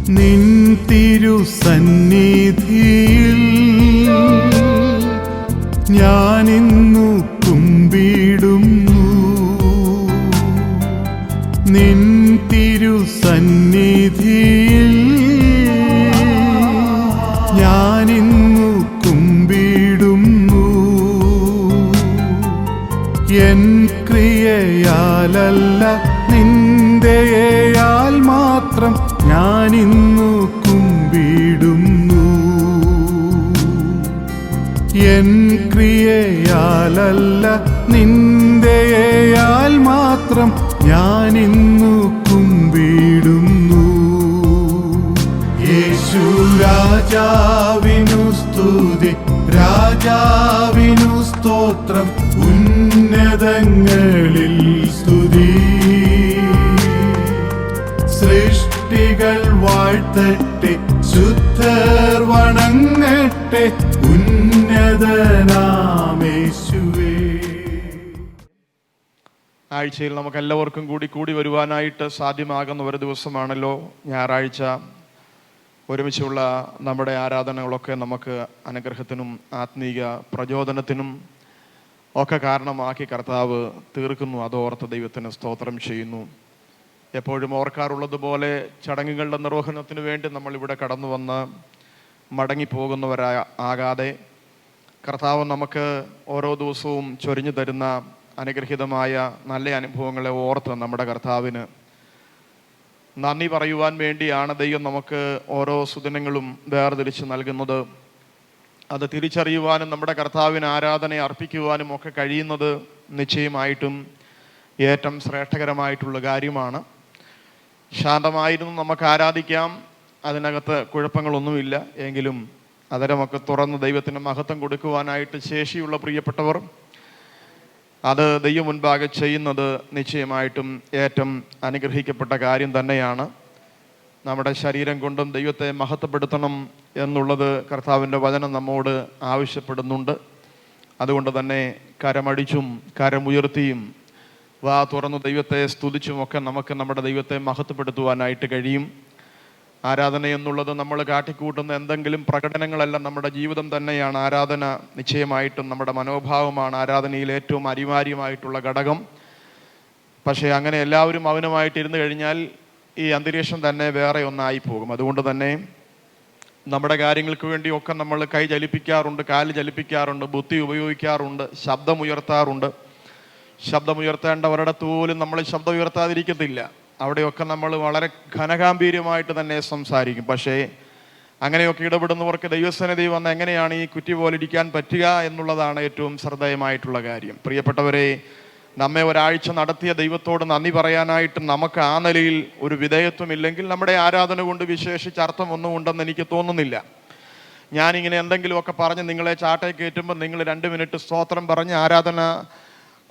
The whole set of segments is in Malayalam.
നിൻ തിരുസന്നിധിയിൽ ഞാനിന്നു കുമ്പിടുന്നു. നിൻ തിരുസന്നിധിയിൽ ഞാനിന്നു കുമ്പിടുന്നു. എൻ ക്രിയയാലല്ല നിന്റെയാൽ മാത്രം ഞാനിന്നു കുമ്പിടുന്നു. എൻ ക്രിയയാലല്ല നിന്റെയാൽ മാത്രം ഞാനിന്നു കുമ്പിടുന്നു. യേശു രാജാവിനു സ്തുതി, രാജാവിനു സ്തോത്രം, ഉന്നതങ്ങളിൽ സ്തുതി. സൃഷ്ടികൾ വാഴ്ത്തട്ടെ, ശുദ്ധർ വണങ്ങട്ടെ, ഉന്നതനാമേശുവേ. ആഴ്ചയിൽ നമുക്ക് എല്ലാവർക്കും കൂടി വരുവാനായിട്ട് സാധ്യമാകുന്ന ഒരു ദിവസമാണല്ലോ ഞായറാഴ്ച. ഒരുമിച്ചുള്ള നമ്മുടെ ആരാധനകളൊക്കെ നമുക്ക് അനുഗ്രഹത്തിനും ആത്മീയ പ്രചോദനത്തിനും ഒക്കെ കാരണമാക്കി കർത്താവ് തീർക്കുന്നു. അതോർത്ത് ദൈവത്തിന് സ്തോത്രം ചെയ്യുന്നു. എപ്പോഴും ഓർക്കാറുള്ളതുപോലെ ചടങ്ങുകളുടെ നിർവഹണത്തിന് വേണ്ടി നമ്മളിവിടെ കടന്നു വന്ന് മടങ്ങിപ്പോകുന്നവരാകാതെ കർത്താവ് നമുക്ക് ഓരോ ദിവസവും ചൊരിഞ്ഞു തരുന്ന അനുഗ്രഹീതമായ നല്ല അനുഭവങ്ങളെ ഓർത്ത് നമ്മുടെ കർത്താവിന് നന്ദി പറയുവാൻ വേണ്ടിയാണ് ദൈവം നമുക്ക് ഓരോ സുദിനങ്ങളും വേർതിരിച്ച് നൽകുന്നത്. അത് തിരിച്ചറിയുവാനും നമ്മുടെ കർത്താവിന് ആരാധന അർപ്പിക്കുവാനും ഒക്കെ കഴിയുന്നത് നിശ്ചയമായിട്ടും ഏറ്റവും ശ്രേഷ്ഠകരമായിട്ടുള്ള കാര്യമാണ്. ശാന്തമായിരുന്നു നമുക്ക് ആരാധിക്കാം, അതിനകത്ത് കുഴപ്പങ്ങളൊന്നുമില്ല. എങ്കിലും അതരമൊക്കെ തുറന്ന് ദൈവത്തിന് മഹത്വം കൊടുക്കുവാനായിട്ട് ശേഷിയുള്ള പ്രിയപ്പെട്ടവർ അത് ദൈവം മുൻപാകെ ചെയ്യുന്നത് നിശ്ചയമായിട്ടും ഏറ്റവും അനുഗ്രഹിക്കപ്പെട്ട കാര്യം തന്നെയാണ്. നമ്മുടെ ശരീരം കൊണ്ടും ദൈവത്തെ മഹത്വപ്പെടുത്തണം എന്നുള്ളത് കർത്താവിൻ്റെ വചനം നമ്മോട് ആവശ്യപ്പെടുന്നുണ്ട്. അതുകൊണ്ട് തന്നെ കരമടിച്ചും കരമുയർത്തിയും വാ തുറന്നു ദൈവത്തെ സ്തുതിച്ചുമൊക്കെ നമുക്ക് നമ്മുടെ ദൈവത്തെ മഹത്വപ്പെടുത്തുവാനായിട്ട് കഴിയും. ആരാധന എന്നുള്ളത് നമ്മൾ കാട്ടിക്കൂട്ടുന്ന എന്തെങ്കിലും പ്രകടനങ്ങളല്ല, നമ്മുടെ ജീവിതം തന്നെയാണ് ആരാധന. നിശ്ചയമായിട്ടും നമ്മുടെ മനോഭാവമാണ് ആരാധനയിൽ ഏറ്റവും അനിവാര്യമായിട്ടുള്ള ഘടകം. പക്ഷേ അങ്ങനെ എല്ലാവരും മൗനമായിട്ടിരുന്നു കഴിഞ്ഞാൽ ഈ അന്തരീക്ഷം തന്നെ വേറെ ഒന്നായി പോകും. അതുകൊണ്ട് തന്നെ നമ്മുടെ കാര്യങ്ങൾക്ക് വേണ്ടിയൊക്കെ നമ്മൾ കൈ ചലിപ്പിക്കാറുണ്ട്, കാല് ചലിപ്പിക്കാറുണ്ട്, ബുദ്ധി ഉപയോഗിക്കാറുണ്ട്, ശബ്ദമുയർത്താറുണ്ട്. ശബ്ദമുയർത്തേണ്ടവരുടെ പോലും നമ്മൾ ശബ്ദം ഉയർത്താതിരിക്കത്തില്ല. അവിടെയൊക്കെ നമ്മൾ വളരെ ഘനഗാംഭീര്യമായിട്ട് തന്നെ സംസാരിക്കും. പക്ഷേ അങ്ങനെയൊക്കെ ഇടപെടുന്നവർക്ക് ദൈവസന്നിധി വന്ന് എങ്ങനെയാണ് ഈ കുറ്റി പോലിരിക്കാൻ പറ്റുക എന്നുള്ളതാണ് ഏറ്റവും ശ്രദ്ധേയമായിട്ടുള്ള കാര്യം. പ്രിയപ്പെട്ടവരെ, നമ്മെ ഒരാഴ്ച നടത്തിയ ദൈവത്തോട് നന്ദി പറയാനായിട്ട് നമുക്ക് ആ നിലയിൽ ഒരു വിധേയത്വമില്ലെങ്കിൽ നമ്മുടെ ആരാധന കൊണ്ട് വിശേഷിച്ച് അർത്ഥമൊന്നും ഉണ്ടെന്ന് എനിക്ക് തോന്നുന്നില്ല. ഞാനിങ്ങനെ എന്തെങ്കിലുമൊക്കെ പറഞ്ഞ് നിങ്ങളെ ചാട്ടേ കയറ്റുമ്പോൾ നിങ്ങൾ 2 മിനിറ്റ് സ്തോത്രം പറഞ്ഞ് ആരാധന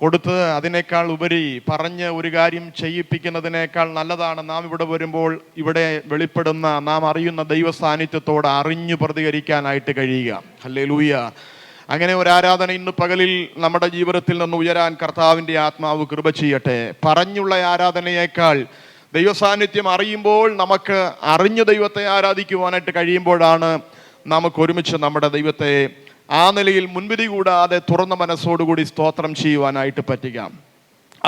കൊടുത്ത് അതിനേക്കാൾ ഉപരി പറഞ്ഞ് ഒരു കാര്യം ചെയ്യിപ്പിക്കുന്നതിനേക്കാൾ നല്ലതാണ് നാം ഇവിടെ വരുമ്പോൾ ഇവിടെ വെളിപ്പെടുന്ന നാം അറിയുന്ന ദൈവ സാന്നിധ്യത്തോട് അറിഞ്ഞു പ്രതികരിക്കാനായിട്ട് കഴിയുക. ഹല്ലേലൂയ. അങ്ങനെ ഒരു ആരാധന ഇന്ന് പകലിൽ നമ്മുടെ ജീവിതത്തിൽ നിന്ന് ഉയരാൻ കർത്താവിൻ്റെ ആത്മാവ് കൃപ ചെയ്യട്ടെ. പറഞ്ഞുള്ള ആരാധനയേക്കാൾ ദൈവ സാന്നിധ്യം അറിയുമ്പോൾ നമുക്ക് അറിഞ്ഞു ദൈവത്തെ ആരാധിക്കുവാനായിട്ട് കഴിയുമ്പോഴാണ് നമുക്ക് ഒരുമിച്ച് നമ്മുടെ ദൈവത്തെ ആ നിലയിൽ മുൻവിധി കൂടാതെ തുറന്ന മനസ്സോടുകൂടി സ്തോത്രം ചെയ്യുവാനായിട്ട് പറ്റുക.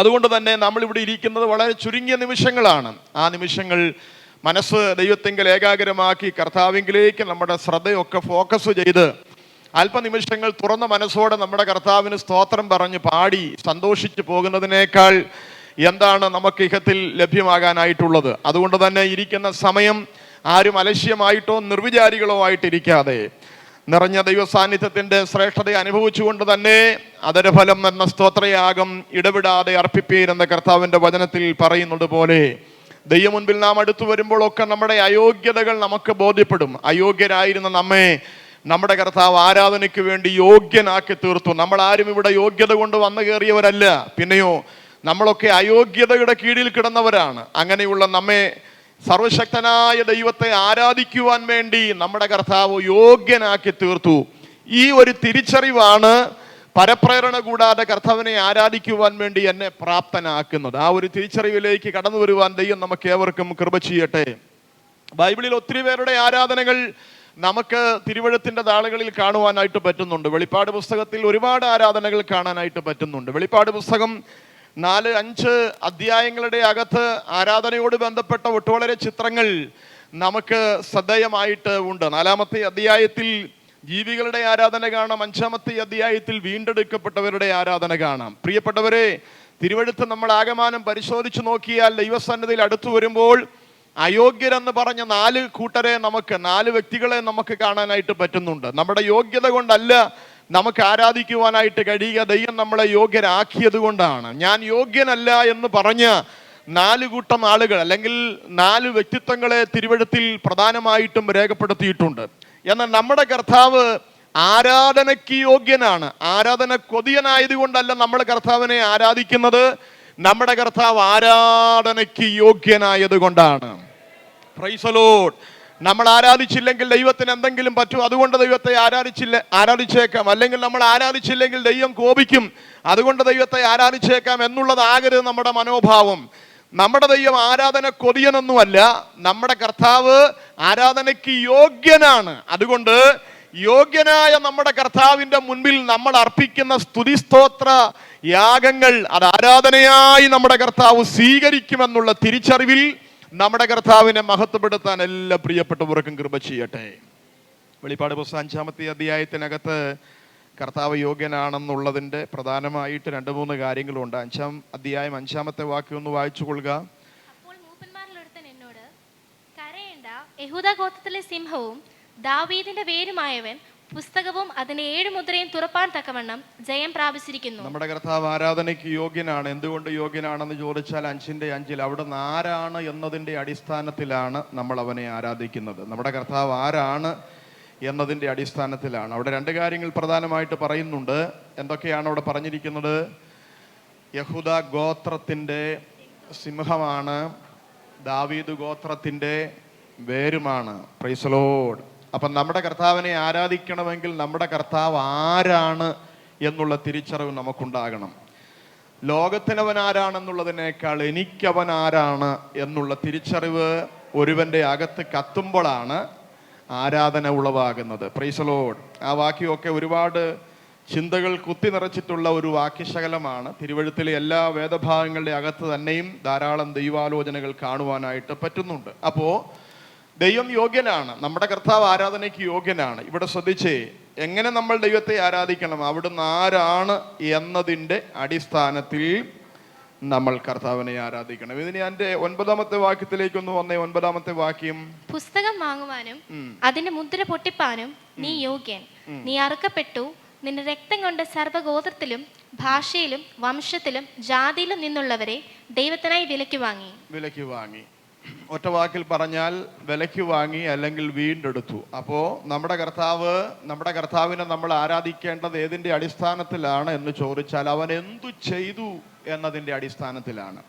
അതുകൊണ്ട് തന്നെ നമ്മളിവിടെ ഇരിക്കുന്നത് വളരെ ചുരുങ്ങിയ നിമിഷങ്ങളാണ്. ആ നിമിഷങ്ങൾ മനസ്സ് ദൈവത്തെങ്കിൽ ഏകാഗ്രമാക്കി കർത്താവിങ്കിലേക്ക് നമ്മുടെ ശ്രദ്ധയൊക്കെ ഫോക്കസ് ചെയ്ത് അല്പനിമിഷങ്ങൾ തുറന്ന മനസ്സോടെ നമ്മുടെ കർത്താവിന് സ്തോത്രം പറഞ്ഞ് പാടി സന്തോഷിച്ച് പോകുന്നതിനേക്കാൾ എന്താണ് നമുക്ക് ഇഹത്തിൽ ലഭ്യമാകാനായിട്ടുള്ളത്? അതുകൊണ്ട് തന്നെ ഇരിക്കുന്ന സമയം ആരും അലക്ഷ്യമായിട്ടോ നിർവിചാരികളോ ആയിട്ടിരിക്കാതെ നിറഞ്ഞ ദൈവ സാന്നിധ്യത്തിൻ്റെ ശ്രേഷ്ഠത അനുഭവിച്ചുകൊണ്ട് തന്നെ അതരഫലം എന്ന സ്തോത്രയാഗം ഇടവിടാതെ അർപ്പിപ്പീരെന്ന കർത്താവിൻ്റെ വചനത്തിൽ പറയുന്നത് പോലെ ദൈവം മുൻപിൽ നാം അടുത്തു വരുമ്പോഴൊക്കെ നമ്മുടെ അയോഗ്യതകൾ നമുക്ക് ബോധ്യപ്പെടും. അയോഗ്യരായിരുന്ന നമ്മെ നമ്മുടെ കർത്താവ് ആരാധനയ്ക്ക് വേണ്ടി യോഗ്യനാക്കി തീർത്തു. നമ്മളാരും ഇവിടെ യോഗ്യത കൊണ്ട് വന്നു കയറിയവരല്ല, പിന്നെയോ നമ്മളൊക്കെ അയോഗ്യതയുടെ കീഴിൽ കിടന്നവരാണ്. അങ്ങനെയുള്ള നമ്മെ സർവശക്തനായ ദൈവത്തെ ആരാധിക്കുവാൻ വേണ്ടി നമ്മുടെ കർത്താവ് യോഗ്യനാക്കി തീർത്തു. ഈ ഒരു തിരിച്ചറിവാണ് പരപ്രേരണ കൂടാതെ കർത്താവിനെ ആരാധിക്കുവാൻ വേണ്ടി എന്നെ പ്രാപ്തനാക്കുന്നത്. ആ ഒരു തിരിച്ചറിവിലേക്ക് കടന്നു വരുവാൻ ദൈവം നമുക്ക് ഏവർക്കും കൃപ ചെയ്യട്ടെ. ബൈബിളിൽ ഒത്തിരി പേരുടെ ആരാധനകൾ നമുക്ക് തിരുവഴുത്തിന്റെ താളുകളിൽ കാണുവാനായിട്ട് പറ്റുന്നുണ്ട്. വെളിപ്പാട് പുസ്തകത്തിൽ ഒരുപാട് ആരാധനകൾ കാണാനായിട്ട് പറ്റുന്നുണ്ട്. വെളിപ്പാട് പുസ്തകം 4-5 അധ്യായങ്ങളുടെ അകത്ത് ആരാധനയോട് ബന്ധപ്പെട്ട ഒട്ടുവളരെ ചിത്രങ്ങൾ നമുക്ക് ശ്രദ്ധേയമായിട്ട് ഉണ്ട്. 4-ാമത്തെ അധ്യായത്തിൽ ജീവികളുടെ ആരാധന കാണാം. 5-ാമത്തെ അധ്യായത്തിൽ വീണ്ടെടുക്കപ്പെട്ടവരുടെ ആരാധന കാണാം. പ്രിയപ്പെട്ടവരെ, തിരുവഴുത്ത് നമ്മൾ ആകമാനം പരിശോധിച്ചു നോക്കിയാൽ ദൈവസന്നിധിയിൽ അടുത്തു വരുമ്പോൾ അയോഗ്യരെന്ന് പറഞ്ഞ 4 കൂട്ടരെ നമുക്ക് 4 വ്യക്തികളെ നമുക്ക് കാണാനായിട്ട് പറ്റുന്നുണ്ട്. നമ്മുടെ യോഗ്യത കൊണ്ടല്ല നമുക്ക് ആരാധിക്കുവാനായിട്ട് കഴിയുക, ദൈവം നമ്മളെ യോഗ്യരാക്കിയത് കൊണ്ടാണ്. ഞാൻ യോഗ്യനല്ല എന്ന് പറഞ്ഞ 4 കൂട്ടം ആളുകൾ അല്ലെങ്കിൽ 4 വ്യക്തിത്വങ്ങളെ തിരുവഴുത്തിൽ പ്രധാനമായിട്ടും രേഖപ്പെടുത്തിയിട്ടുണ്ട്. എന്നാൽ നമ്മുടെ കർത്താവ് ആരാധനയ്ക്ക് യോഗ്യനാണ്. ആരാധന കൊതിയനായതുകൊണ്ടല്ല നമ്മൾ കർത്താവിനെ ആരാധിക്കുന്നത്, നമ്മുടെ കർത്താവ് ആരാധനയ്ക്ക് യോഗ്യനായത് കൊണ്ടാണ്. Price the Lord. നമ്മൾ ആരാധിച്ചില്ലെങ്കിൽ ദൈവത്തിന് എന്തെങ്കിലും പറ്റും, അതുകൊണ്ട് ദൈവത്തെ ആരാധിച്ചേക്കാം. അല്ലെങ്കിൽ നമ്മൾ ആരാധിച്ചില്ലെങ്കിൽ ദൈവം കോപിക്കും, അതുകൊണ്ട് ദൈവത്തെ ആരാധിച്ചേക്കാം എന്നുള്ളതാകരുത് നമ്മുടെ മനോഭാവം. നമ്മുടെ ദൈവം ആരാധന കൊതിയനൊന്നുമല്ല, നമ്മുടെ കർത്താവ് ആരാധനയ്ക്ക് യോഗ്യനാണ്. അതുകൊണ്ട് യോഗ്യനായ നമ്മുടെ കർത്താവിന്റെ മുൻപിൽ നമ്മൾ അർപ്പിക്കുന്ന സ്തുതിസ്തോത്ര യാഗങ്ങൾ അത് ആരാധനയായി നമ്മുടെ കർത്താവ് സ്വീകരിക്കുമെന്നുള്ള തിരിച്ചറിവിൽ നമ്മുടെ കർത്താവിനെ മഹത്വപ്പെടുത്താൻ എല്ലാ പ്രിയപ്പെട്ടവർക്കും കൃപ ചെയ്യട്ടെ. വെളിപ്പാട് പുസ്തകം 5-ാമത്തെ അധ്യായത്തിനകത്ത് കർത്താവ് യോഗ്യനാണെന്നുള്ളതിൻ്റെ പ്രധാനമായിട്ട് 2-3 കാര്യങ്ങളുണ്ട്. 5-ാം അധ്യായം 5-ാമത്തെ വാക്യം ഒന്ന് വായിച്ചു കൊള്ളുക. അപ്പോൾ മൂപ്പന്മാരിലൊരുത്തൻ എന്നോട്, കരയേണ്ട, യഹൂദാ ഗോത്രത്തിലെ സിംഹവും ദാവീദിന്റെ വേരുമായവൻ പുസ്തകവും അതിന്റെ 7 മുദ്രയും തുറപ്പാൻ തക്കവണ്ണം ജയം പ്രാപിച്ചിരിക്കുന്നു. നമ്മുടെ കർത്താവ് ആരാധനയ്ക്ക് യോഗ്യനാണ്. എന്തുകൊണ്ട് യോഗ്യനാണെന്ന് ചോദിച്ചാൽ 5-ന്റെ 5 അവിടുന്ന് ആരാണ് എന്നതിൻ്റെ അടിസ്ഥാനത്തിലാണ് നമ്മൾ അവനെ ആരാധിക്കുന്നത്. നമ്മുടെ കർത്താവ് ആരാണ് എന്നതിൻ്റെ അടിസ്ഥാനത്തിലാണ്. അവിടെ 2 കാര്യങ്ങൾ പ്രധാനമായിട്ട് പറയുന്നുണ്ട്. എന്തൊക്കെയാണ് അവിടെ പറഞ്ഞിരിക്കുന്നത്? യഹൂദാ ഗോത്രത്തിൻ്റെ സിംഹമാണ്, ദാവീദ് ഗോത്രത്തിൻ്റെ വേരുമാണ്. Praise the lord. അപ്പം നമ്മുടെ കർത്താവിനെ ആരാധിക്കണമെങ്കിൽ നമ്മുടെ കർത്താവ് ആരാണ് എന്നുള്ള തിരിച്ചറിവ് നമുക്കുണ്ടാകണം. ലോകത്തിനവൻ ആരാണെന്നുള്ളതിനേക്കാൾ എനിക്കവൻ ആരാണ് എന്നുള്ള തിരിച്ചറിവ് ഒരുവന്റെ അകത്ത് കത്തുമ്പോഴാണ് ആരാധന ഉളവാകുന്നത്. Price the Lord. ആ വാക്യമൊക്കെ ഒരുപാട് ചിന്തകൾ കുത്തി നിറച്ചിട്ടുള്ള ഒരു വാക്യശകലമാണ്. തിരുവഴുത്തിലെ എല്ലാ വേദഭാഗങ്ങളുടെ അകത്ത് തന്നെയും ധാരാളം ദൈവാലോചനകൾ കാണുവാനായിട്ട് പറ്റുന്നുണ്ട്. അപ്പോൾ ദൈവം യോഗ്യനാണ്, നമ്മുടെ കർത്താവ് ആരാധനയ്ക്ക് യോഗ്യനാണ്. ഇവിടെ ശ്രദ്ധിച്ചേ, എങ്ങനെ നമ്മൾ ദൈവത്തെ ആരാധിക്കണം? അവിടുന്ന് ആരാണ് എന്നതിൻ്റെ അടിസ്ഥാനത്തിൽ നമ്മൾ കർത്താവിനെ ആരാധിക്കണം. ഇതിന് എൻ്റെ 9-ാമത്തെ വാക്യത്തിലേക്കൊന്ന് വന്നേ. 9-ാമത്തെ വാക്യം, പുസ്തകം വാങ്ങുവാനും അതിന്റെ മുദ്ര പൊട്ടിപ്പാനും നീ യോഗ്യൻ. നീ അറുക്കപ്പെട്ടു, നിന്റെ രക്തം കൊണ്ട് സർവ്വഗോത്രത്തിലും ഭാഷയിലും വംശത്തിലും ജാതിയിലും നിന്നുള്ളവരെ ദൈവത്തിനായി വിലയ്ക്ക് വാങ്ങി. ഒറ്റ വാക്കിൽ പറഞ്ഞാൽ വിലയ്ക്ക് വാങ്ങി അല്ലെങ്കിൽ വീണ്ടെടുത്തു. അപ്പോൾ നമ്മുടെ കർത്താവിനെ നമ്മൾ ആരാധിക്കേണ്ടത് ഏതിൻ്റെ അടിസ്ഥാനത്തിലാണ് എന്ന് ചോദിച്ചാൽ അവൻ എന്തു ചെയ്തു എന്നതിൻ്റെ അടിസ്ഥാനത്തിലാണ്.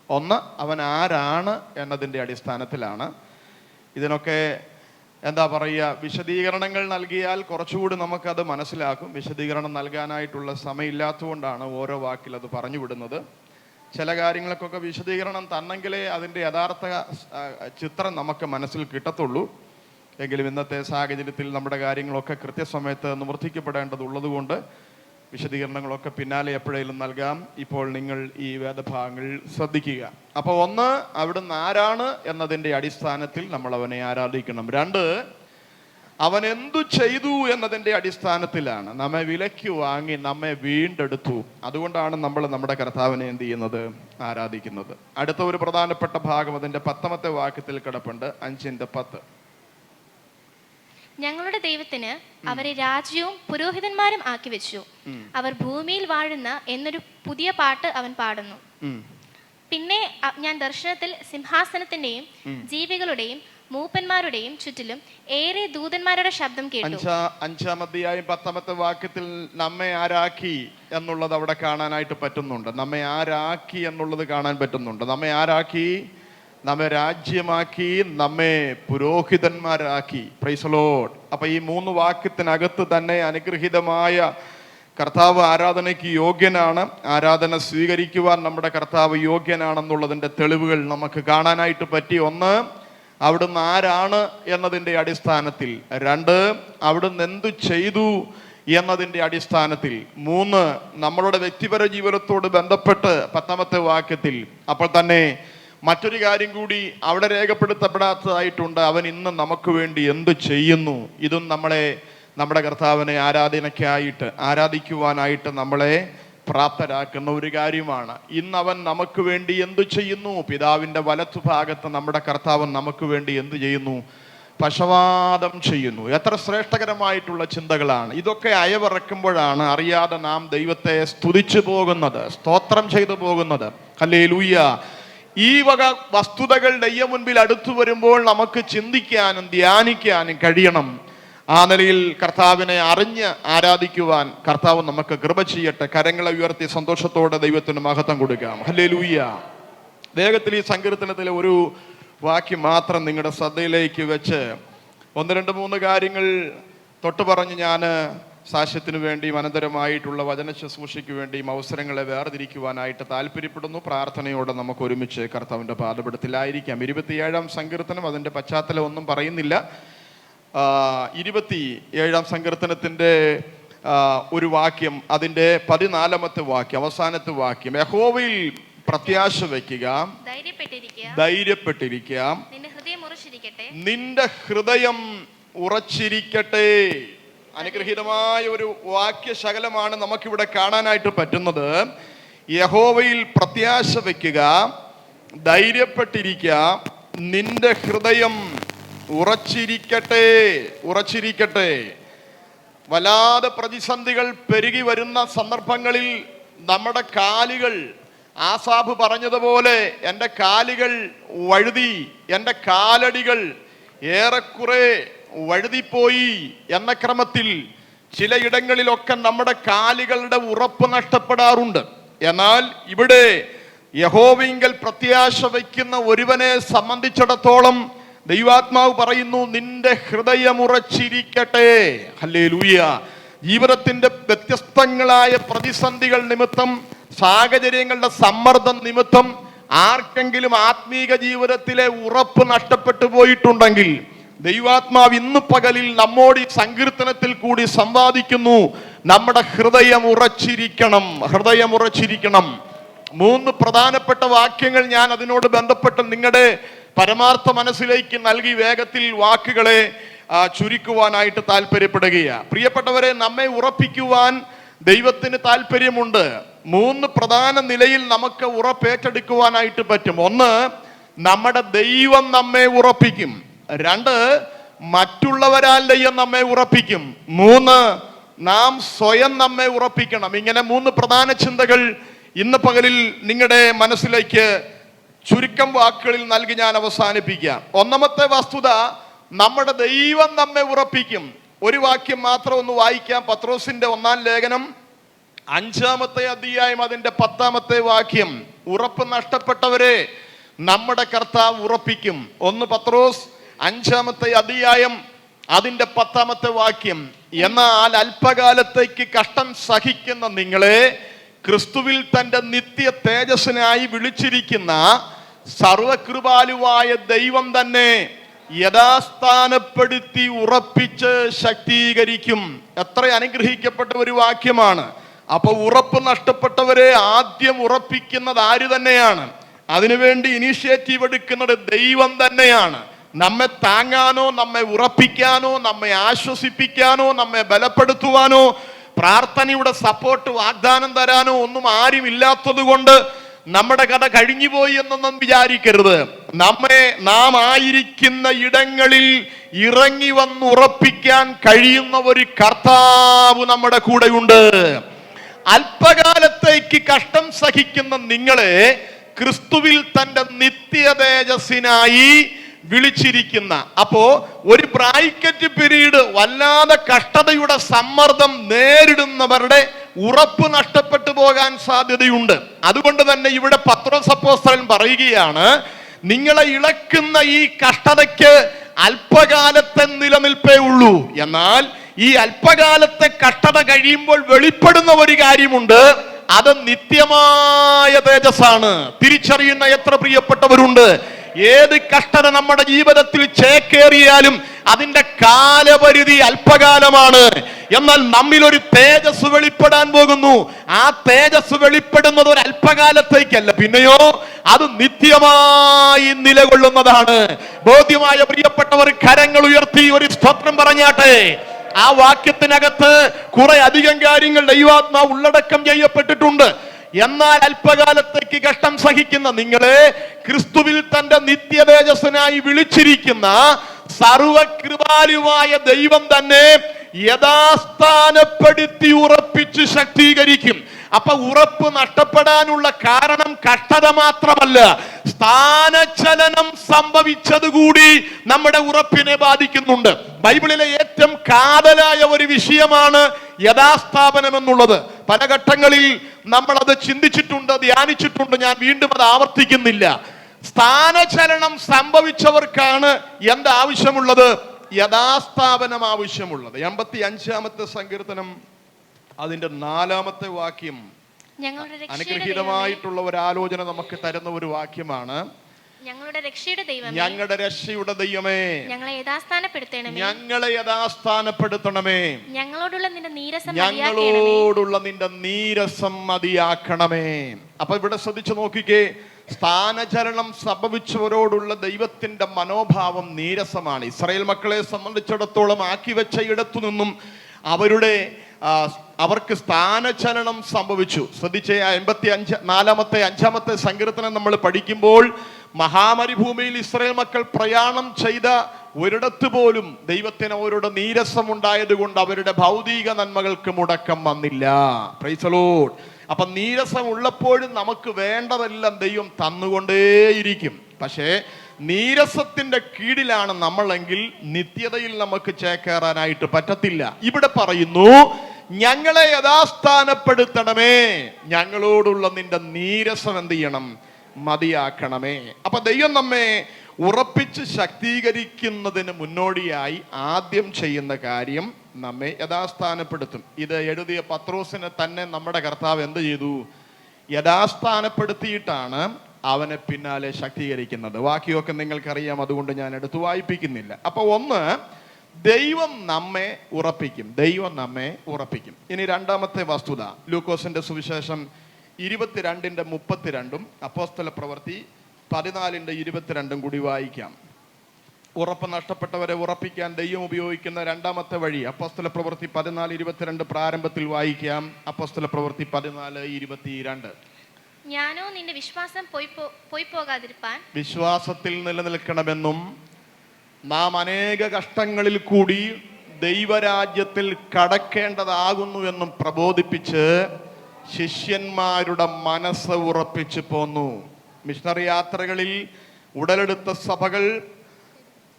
ഒന്ന്, അവൻ ആരാണ് എന്നതിൻ്റെ അടിസ്ഥാനത്തിലാണ്. ഇതിനൊക്കെ എന്താ പറയുക, വിശദീകരണങ്ങൾ നൽകിയാൽ കുറച്ചുകൂടി നമുക്കത് മനസ്സിലാക്കും. വിശദീകരണം നൽകാനായിട്ടുള്ള സമയമില്ലാത്തതുകൊണ്ടാണ് ഓരോ വാക്കിൽ അത് പറഞ്ഞു വിടുന്നത്. ചില കാര്യങ്ങൾക്കൊക്കെ വിശദീകരണം തന്നെങ്കിലേ അതിൻ്റെ യഥാർത്ഥ ചിത്രം നമുക്ക് മനസ്സിൽ കിട്ടത്തുള്ളൂ. എങ്കിലും ഇന്നത്തെ സാഹചര്യത്തിൽ നമ്മുടെ കാര്യങ്ങളൊക്കെ കൃത്യസമയത്ത് നിവർത്തിക്കപ്പെടേണ്ടതുള്ളത് കൊണ്ട് വിശദീകരണങ്ങളൊക്കെ പിന്നാലെ എപ്പോഴേലും നൽകാം. ഇപ്പോൾ നിങ്ങൾ ഈ വേദഭാഗങ്ങൾ ശ്രദ്ധിക്കുക. അപ്പോൾ ഒന്ന്, അവിടുന്ന് ആരാണ് എന്നതിൻ്റെ അടിസ്ഥാനത്തിൽ നമ്മൾ അവനെ ആരാധിക്കണം. 2, അവൻ എന്തു ചെയ്തു എന്നതിൻ്റെ അടിസ്ഥാനത്തിലാണ്. നമ്മെ വിലയ്ക്ക് വാങ്ങി നമ്മെ വീണ്ടെടുത്തു. അതുകൊണ്ടാണ് നമ്മൾ നമ്മുടെ കർത്താവിനെ എന്ത് ചെയ്യുന്നത്? ആരാധിക്കുന്നത്. അടുത്ത ഒരു പ്രധാനപ്പെട്ട ഭാഗം അതിൻ്റെ 10-ാമത്തെ വാക്യത്തിൽ കിടപ്പുണ്ട്. 5-10. ഞങ്ങളുടെ ദൈവത്തിന് അവരെ രാജ്യവും പുരോഹിതന്മാരും ആക്കി വെച്ചു. അവർ ഭൂമിയിൽ വാഴുന്ന എന്നൊരു പുതിയ പാട്ട് അവൻ പാടുന്നു. പിന്നെ ഞാൻ ദർശനത്തിൽ സിംഹാസനത്തിന്റെയും ജീവികളുടെയും മൂപ്പന്മാരുടെയും ചുറ്റിലും ഏറെ ദൂതന്മാരുടെ ശബ്ദം കേട്ടു. 5-ാം അധ്യായം 10-ാമത്തെ വാക്യത്തിൽ നമ്മെ ആരാക്കി എന്നുള്ളത് അവിടെ കാണാനായിട്ട് പറ്റുന്നുണ്ട്. നമ്മെ ആരാക്കി എന്നുള്ളത് കാണാൻ പറ്റുന്നുണ്ട്. നമ്മെ ആരാക്കി, നമ്മെ രാജ്യമാക്കി, നമ്മെ പുരോഹിതന്മാരാക്കി. Price the Lord. അപ്പൊ ഈ 3 വാക്യത്തിനകത്ത് തന്നെ അനുഗ്രഹീതമായ കർത്താവ് ആരാധനയ്ക്ക് യോഗ്യനാണ്. ആരാധന സ്വീകരിക്കുവാൻ നമ്മുടെ കർത്താവ് യോഗ്യനാണെന്നുള്ളതിൻ്റെ തെളിവുകൾ നമുക്ക് കാണാനായിട്ട് പറ്റി. ഒന്ന്, അവിടുന്ന് ആരാണ് എന്നതിൻ്റെ അടിസ്ഥാനത്തിൽ. 2, അവിടുന്ന് എന്തു ചെയ്തു എന്നതിൻ്റെ അടിസ്ഥാനത്തിൽ. 3, നമ്മളുടെ വ്യക്തിപര ജീവിതത്തോട് ബന്ധപ്പെട്ട് 10ാമത്തെ വാക്യത്തിൽ. അപ്പോൾ തന്നെ മറ്റൊരു കാര്യം കൂടി അവിടെ രേഖപ്പെടുത്തപ്പെടാത്തതായിട്ടുണ്ട്. അവൻ ഇന്ന് നമുക്ക് വേണ്ടി എന്തു ചെയ്യുന്നു. ഇതും നമ്മളെ നമ്മുടെ കർത്താവിനെ ആരാധിക്കുവാനായിട്ട് നമ്മളെ പ്രാപ്തരാക്കുന്ന ഒരു കാര്യമാണ്. ഇന്ന് അവൻ നമുക്ക് വേണ്ടി എന്തു ചെയ്യുന്നു. പിതാവിൻ്റെ വലത്തുഭാഗത്ത് നമ്മുടെ കർത്താവൻ നമുക്ക് വേണ്ടി എന്തു ചെയ്യുന്നു? പക്ഷവാതം ചെയ്യുന്നു. എത്ര ശ്രേഷ്ഠകരമായിട്ടുള്ള ചിന്തകളാണ് ഇതൊക്കെ. അയവിറക്കുമ്പോഴാണ് അറിയാതെ നാം ദൈവത്തെ സ്തുതിച്ചു പോകുന്നത്, സ്തോത്രം ചെയ്തു പോകുന്നത്. ഹല്ലേലൂയ. ഈ വക വസ്തുതകൾ ദൈവ മുൻപിൽ അടുത്തു വരുമ്പോൾ നമുക്ക് ചിന്തിക്കാനും ധ്യാനിക്കാനും കഴിയണം. ആ നിലയിൽ കർത്താവിനെ അറിഞ്ഞ് ആരാധിക്കുവാൻ കർത്താവ് നമുക്ക് കൃപ ചെയ്യട്ടെ. കരങ്ങളെ ഉയർത്തി സന്തോഷത്തോടെ ദൈവത്തിന് മഹത്വം കൊടുക്കാം. ഹല്ലേലൂയ. വേഗത്തിൽ ഈ സങ്കീർത്തനത്തിലെ ഒരു വാക്യം മാത്രം നിങ്ങളുടെ ശ്രദ്ധയിലേക്ക് വെച്ച് 1, 2, 3 കാര്യങ്ങൾ തൊട്ട് പറഞ്ഞ് ഞാൻ സാക്ഷ്യത്തിന് വേണ്ടിയും അനന്തരമായിട്ടുള്ള വചന ശുശ്രൂഷയ്ക്ക് വേണ്ടിയും അവസരങ്ങളെ വേർതിരിക്കുവാനായിട്ട് താല്പര്യപ്പെടുന്നു. പ്രാർത്ഥനയോടെ നമുക്ക് ഒരുമിച്ച് കർത്താവിൻ്റെ പാദപീഠത്തിലായിരിക്കാം. 27ാം സങ്കീർത്തനം, അതിൻ്റെ പശ്ചാത്തലം ഒന്നും പറയുന്നില്ല. 27ാം സങ്കീർത്തനത്തിൻ്റെ ഒരു വാക്യം, അതിൻ്റെ 14ാമത്തെ വാക്യം, അവസാനത്തെ വാക്യം. യഹോവയിൽ പ്രത്യാശ വയ്ക്കുക, ധൈര്യപ്പെട്ടിരിക്കുക, നിന്റെ ഹൃദയം ഉറച്ചിരിക്കട്ടെ. അനുഗ്രഹീതമായ ഒരു വാക്യശകലമാണ് നമുക്കിവിടെ കാണാനായിട്ട് പറ്റുന്നത്. യഹോവയിൽ പ്രത്യാശ വയ്ക്കുക, ധൈര്യപ്പെട്ടിരിക്കുക, നിന്റെ ഹൃദയം ഉറച്ചിരിക്കട്ടെ. വല്ലാതെ പ്രതിസന്ധികൾ പെരുകി വരുന്ന സന്ദർഭങ്ങളിൽ നമ്മുടെ കാലുകൾ, ആസാഫ് പറഞ്ഞതുപോലെ എൻ്റെ കാലുകൾ വഴുതി, എൻ്റെ കാലടികൾ ഏറെക്കുറെ വഴുതിപ്പോയി എന്ന ക്രമത്തിൽ ചിലയിടങ്ങളിലൊക്കെ നമ്മുടെ കാലുകളുടെ ഉറപ്പ് നഷ്ടപ്പെടാറുണ്ട്. എന്നാൽ ഇവിടെ യഹോവയിങ്കൽ പ്രത്യാശ വയ്ക്കുന്ന ഒരുവനെ സംബന്ധിച്ചിടത്തോളം ദൈവാത്മാവ് പറയുന്നു, നിന്റെ ഹൃദയം ഉറച്ചിരിക്കട്ടെ. ഹല്ലേലൂയ. ജീവിതത്തിന്റെ വ്യത്യസ്തങ്ങളായ പ്രതിസന്ധികൾ നിമിത്തം, സാഹചര്യങ്ങളുടെ സമ്മർദ്ദം നിമിത്തം ആർക്കെങ്കിലും ആത്മീക ജീവിതത്തിലെ ഉറപ്പ് നഷ്ടപ്പെട്ടു പോയിട്ടുണ്ടെങ്കിൽ ദൈവാത്മാവ് ഇന്ന് പകലിൽ നമ്മോട് ഈ സങ്കീർത്തനത്തിൽ കൂടി സംവാദിക്കുന്നു. നമ്മുടെ ഹൃദയം ഉറച്ചിരിക്കണം. 3 പ്രധാനപ്പെട്ട വാക്യങ്ങൾ ഞാൻ അതിനോട് ബന്ധപ്പെട്ട് നിങ്ങളുടെ പരമാർത്ഥ മനസ്സിലേക്ക് നൽകി വേഗത്തിൽ വാക്കുകളെ ചുരുക്കുവാനായിട്ട് താല്പര്യപ്പെടുകയാണ്. പ്രിയപ്പെട്ടവരെ, നമ്മെ ഉറപ്പിക്കുവാൻ ദൈവത്തിന് താല്പര്യമുണ്ട്. 3 പ്രധാന നിലയിൽ നമുക്ക് ഉറപ്പേറ്റെടുക്കുവാനായിട്ട് പറ്റും. 1, നമ്മുടെ ദൈവം നമ്മെ ഉറപ്പിക്കും. 2, മറ്റുള്ളവരാൽ ദൈവം നമ്മെ ഉറപ്പിക്കും. 3, നാം സ്വയം നമ്മെ ഉറപ്പിക്കണം. ഇങ്ങനെ 3 പ്രധാന ചിന്തകൾ ഇന്ന് പകലിൽ നിങ്ങളുടെ മനസ്സിലേക്ക് ചുരുക്കം വാക്കുകളിൽ നൽകി ഞാൻ അവസാനിപ്പിക്കാം. 1ാമത്തെ വസ്തുത, നമ്മുടെ ദൈവം നമ്മെ ഉറപ്പിക്കും. ഒരു വാക്യം മാത്രം ഒന്ന് വായിക്കാം. പത്രോസിന്റെ 1ാം ലേഖനം 5ാമത്തെ അധ്യായം, അതിന്റെ 10ാമത്തെ വാക്യം. ഉറപ്പ് നഷ്ടപ്പെട്ടവരെ നമ്മുടെ കർത്താവ് ഉറപ്പിക്കും. 1 പത്രോസ് 5ാമത്തെ അധ്യായം, അതിന്റെ 10ാമത്തെ വാക്യം. എന്നാൽ അല്പകാലത്തേക്ക് കഷ്ടം സഹിക്കുന്ന നിങ്ങളെ ക്രിസ്തുവിൽ തന്റെ നിത്യ തേജസ്സിനായി വിളിച്ചിരിക്കുന്ന സർവകൃപാലുവായ ദൈവം തന്നെ യഥാസ്ഥാനപ്പെടുത്തി ഉറപ്പിച്ച് ശക്തീകരിക്കും. എത്ര അനുഗ്രഹിക്കപ്പെട്ട ഒരു വാക്യമാണ്. അപ്പൊ ഉറപ്പ് നഷ്ടപ്പെട്ടവരെ ആദ്യം ഉറപ്പിക്കുന്നത് ആര് തന്നെയാണ്? അതിനുവേണ്ടി ഇനീഷ്യേറ്റീവ് എടുക്കുന്നത് ദൈവം തന്നെയാണ്. നമ്മെ താങ്ങാനോ, നമ്മെ ഉറപ്പിക്കാനോ, നമ്മെ ആശ്വസിപ്പിക്കാനോ, നമ്മെ ബലപ്പെടുത്തുവാനോ, പ്രാർത്ഥനയുടെ സപ്പോർട്ട് വാഗ്ദാനം തരാനോ ഒന്നും ആരും ഇല്ലാത്തത് കൊണ്ട് നമ്മുടെ കഥ കഴിഞ്ഞുപോയി എന്നൊന്നും വിചാരിക്കരുത്. നാം ആയിരിക്കുന്ന ഇടങ്ങളിൽ ഇറങ്ങി വന്ന് ഉറപ്പിക്കാൻ കഴിയുന്ന ഒരു കർത്താവ് നമ്മുടെ കൂടെയുണ്ട്. അല്പകാലത്തേക്ക് കഷ്ടം സഹിക്കുന്ന നിങ്ങളെ ക്രിസ്തുവിൽ തന്റെ നിത്യ തേജസ്സിനായി വിളിച്ചിരിക്കുന്ന. അപ്പോ ഒരു ബ്രാക്കറ്റ് പീരീഡ് വല്ലാതെ കഷ്ടതയുടെ സമ്മർദ്ദം നേരിടുന്നവരുടെ ഉറപ്പ് നഷ്ടപ്പെട്ടു പോകാൻ സാധ്യതയുണ്ട്. അതുകൊണ്ട് തന്നെ ഇവിടെ പത്രോസ് അപ്പോസ്തലൻ പറയുകയാണ്, നിങ്ങളെ ഇളക്കുന്ന ഈ കഷ്ടതയ്ക്ക് അല്പകാലത്തെ നിലനിൽപ്പേ ഉള്ളൂ. എന്നാൽ ഈ അല്പകാലത്തെ കഷ്ടത കഴിയുമ്പോൾ വെളിപ്പെടുന്ന ഒരു കാര്യമുണ്ട്, അത് നിത്യമായ തേജസ്സാണ്. തിരിച്ചറിയുന്ന എത്ര പ്രിയപ്പെട്ടവരുണ്ട്? ഏത് കഷ്ടത നമ്മുടെ ജീവിതത്തിൽ ചേക്കേറിയാലും അതിന്റെ കാലപരിധി അല്പകാലമാണ്. എന്നാൽ നമ്മിൽ ഒരു തേജസ് വെളിപ്പെടാൻ പോകുന്നു. ആ തേജസ് വെളിപ്പെടുന്നത് ഒരു അല്പകാലത്തേക്കല്ല, പിന്നെയോ അത് നിത്യമായി നിലകൊള്ളുന്നതാണ്. ബോധ്യമായ പ്രിയപ്പെട്ടവർ കരങ്ങൾ ഉയർത്തി ഒരു സ്തോത്രം പറഞ്ഞാട്ടെ. ആ വാക്യത്തിനകത്ത് കുറെ അധികം കാര്യങ്ങൾ ദൈവാത്മാവ് ഉള്ളടക്കം ചെയ്യപ്പെട്ടിട്ടുണ്ട്. എന്നാൽ അല്പകാലത്തേക്ക് കഷ്ടം സഹിക്കുന്ന നിങ്ങളെ ക്രിസ്തുവിൽ തന്റെ നിത്യതേജസ്സനായി വിളിച്ചിരിക്കുന്ന സർവകൃപാലുവായ ദൈവം തന്നെ യഥാസ്ഥാനപ്പെടുത്തി ഉറപ്പിച്ച് ശക്തീകരിക്കും. അപ്പൊ ഉറപ്പ് നഷ്ടപ്പെടാനുള്ള കാരണം കഷ്ടത മാത്രമല്ല, സ്ഥാനചലനം സംഭവിച്ചതുകൂടി നമ്മുടെ ഉറപ്പിനെ ബാധിക്കുന്നുണ്ട്. ബൈബിളിലെ ഏറ്റവും കാതലായ ഒരു വിഷയമാണ് യഥാസ്ഥാപനം എന്നുള്ളത്. പല ഘട്ടങ്ങളിൽ നമ്മൾ അത് ചിന്തിച്ചിട്ടുണ്ട്, ധ്യാനിച്ചിട്ടുണ്ട്. ഞാൻ വീണ്ടും അത് ആവർത്തിക്കുന്നില്ല. സ്ഥാനചലനം സംഭവിച്ചവർക്കാണ് എന്താവശ്യമുള്ളത്? യഥാസ്ഥാപനം ആവശ്യമുള്ളത്. 85-ാമത്തെ സങ്കീർത്തനം അതിന്റെ 4-ാമത്തെ വാക്യം അനുഗ്രഹീതമായിട്ടുള്ള ഒരു ആലോചന നമുക്ക് തരുന്ന ഒരു വാക്യമാണ്. ഞങ്ങളുടെ രക്ഷയുടെ ദൈവമേ, ഞങ്ങളുടെ രക്ഷയുടെ ദൈവമേ, ഞങ്ങളെ യഥാസ്ഥാനപ്പെടുത്തണമേ, ഞങ്ങളെ യഥാസ്ഥാനപ്പെടുത്തണമേ, ഞങ്ങളോടുള്ള നിന്റെ നീരസം മതിയാക്കണമേ. അപ്പൊ ഇവിടെ ശ്രദ്ധിച്ചു നോക്കിക്കേ, സ്ഥാനചലനം സംഭവിച്ചവരോടുള്ള ദൈവത്തിന്റെ മനോഭാവം നീരസമാണ്. ഇസ്രായേൽ മക്കളെ സംബന്ധിച്ചിടത്തോളം ആക്കി വെച്ച ഇടത്തു നിന്നും അവർക്ക് സ്ഥാനചലനം സംഭവിച്ചു. ശ്രദ്ധിച്ചേ, 5-ാമത്തെ സങ്കീർത്തനം നമ്മൾ പഠിക്കുമ്പോൾ മഹാമരുഭൂമിയിൽ ഇസ്രായേൽ മക്കൾ പ്രയാണം ചെയ്ത ഒരിടത്ത് പോലും ദൈവത്തിന് അവരുടെ നീരസം ഉണ്ടായത് കൊണ്ട് അവരുടെ ഭൗതിക നന്മകൾക്ക് മുടക്കം വന്നില്ല. Price the Lord. അപ്പൊ നീരസം ഉള്ളപ്പോഴും നമുക്ക് വേണ്ടതെല്ലാം ദൈവം തന്നുകൊണ്ടേയിരിക്കും. പക്ഷേ നീരസത്തിന്റെ കീഴിലാണ് നമ്മളെങ്കിൽ നിത്യതയിൽ നമുക്ക് ചേക്കേറാനായിട്ട് പറ്റത്തില്ല. ഇവിടെ പറയുന്നു, ഞങ്ങളെ യഥാസ്ഥാനപ്പെടുത്തണമേ, ഞങ്ങളോടുള്ള നിന്റെ നീരസം എന്ത് ചെയ്യണം? മതിയാക്കണമേ. അപ്പൊ ദൈവം നമ്മെ ഉറപ്പിച്ച് ശക്തീകരിക്കുന്നതിന് മുന്നോടിയായി ആദ്യം ചെയ്യുന്ന കാര്യം നമ്മെ യഥാസ്ഥാനപ്പെടുത്തും. ഇത് എഴുതിയ പത്രോസിനെ തന്നെ നമ്മുടെ കർത്താവ് എന്ത് ചെയ്തു? യഥാസ്ഥാനപ്പെടുത്തിയിട്ടാണ് അവനെ പിന്നാലെ ശക്തീകരിക്കുന്നത്. ബാക്കിയൊക്കെ നിങ്ങൾക്കറിയാം, അതുകൊണ്ട് ഞാൻ എടുത്തു വായിപ്പിക്കുന്നില്ല. അപ്പൊ ഒന്ന്, ദൈവം നമ്മെ ഉറപ്പിക്കും. ദൈവം നമ്മെ ഉറപ്പിക്കും. ഇനി രണ്ടാമത്തെ വസ്തുത, ലൂക്കോസിന്റെ സുവിശേഷം 22:32 അപ്പോസ്തല പ്രവൃത്തി 14:22 കൂടി വായിക്കാം. ഉറപ്പ് നഷ്ടപ്പെട്ടവരെ ഉറപ്പിക്കാൻ ദൈവം ഉപയോഗിക്കുന്ന രണ്ടാമത്തെ വഴി അപ്പോസ്തല പ്രവൃത്തി 14:22 പ്രാരംഭത്തിൽ വായിക്കാം. അപ്പോസ്തല പ്രവൃത്തി 14:22. ഞാനോ നിന്റെ വിശ്വാസം പോയി പോകാതിരിപ്പാൻ വിശ്വാസത്തിൽ നിലനിൽക്കണമെന്നും നാം അനേക കഷ്ടങ്ങളിൽ കൂടി ദൈവരാജ്യത്തിൽ കടക്കേണ്ടതാകുന്നു എന്നും പ്രബോധിപ്പിച്ച് ശിഷ്യന്മാരുടെ മനസ്സ് ഉറപ്പിച്ചു പോന്നു. മിഷണറി യാത്രകളിൽ ഉടലെടുത്ത സഭകൾ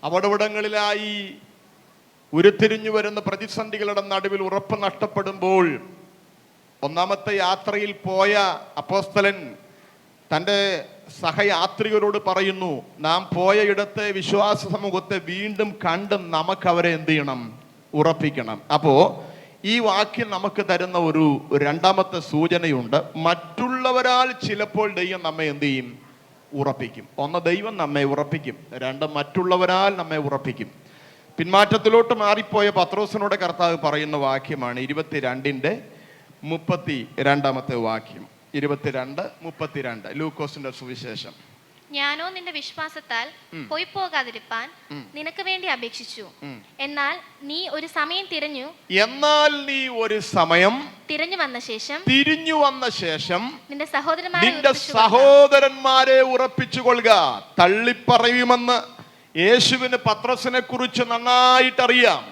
അവിടവിടങ്ങളിലായി ഉരുത്തിരിഞ്ഞു വരുന്ന പ്രതിസന്ധികളുടെ നടുവിൽ ഉറപ്പ് നഷ്ടപ്പെടുമ്പോൾ ഒന്നാമത്തെ യാത്രയിൽ പോയ അപ്പോസ്തലൻ തൻ്റെ സഹയാത്രികരോട് പറയുന്നു, നാം പോയ ഇടത്തെ വിശ്വാസ സമൂഹത്തെ വീണ്ടും കണ്ട് നമുക്ക് അവരെ എന്ത് ചെയ്യണം? ഉറപ്പിക്കണം. അപ്പോ ഈ വാക്യം നമുക്ക് തരുന്ന ഒരു രണ്ടാമത്തെ സൂചനയുണ്ട്. മറ്റുള്ളവരാൽ ചിലപ്പോൾ ദൈവം നമ്മെ എന്ത് ചെയ്യും? ഉറപ്പിക്കും. ഒന്ന്, ദൈവം നമ്മെ ഉറപ്പിക്കും. രണ്ട്, മറ്റുള്ളവരാൽ നമ്മെ ഉറപ്പിക്കും. പിന്മാറ്റത്തിലോട്ട് മാറിപ്പോയ പത്രോസിനോട് കർത്താവ് പറയുന്ന വാക്യമാണ് 22:32 വാക്യം. 22:32 ലൂക്കോസിന്റെ സുവിശേഷം. ഞാനോ നിന്റെ വിശ്വാസത്താൽ പോയി പോകാതിരിപ്പാൻ നിനക്ക് വേണ്ടി അപേക്ഷിച്ചു. എന്നാൽ നീ ഒരു സമയം തിരിഞ്ഞു വന്ന ശേഷം നിന്റെ സഹോദരന്മാരെ ഉറപ്പിച്ചുകൊള്ളുക. തള്ളിപ്പറയുമെന്ന് യേശുവിന് പത്രോസിനെ കുറിച്ച് നന്നായിട്ടറിയാം.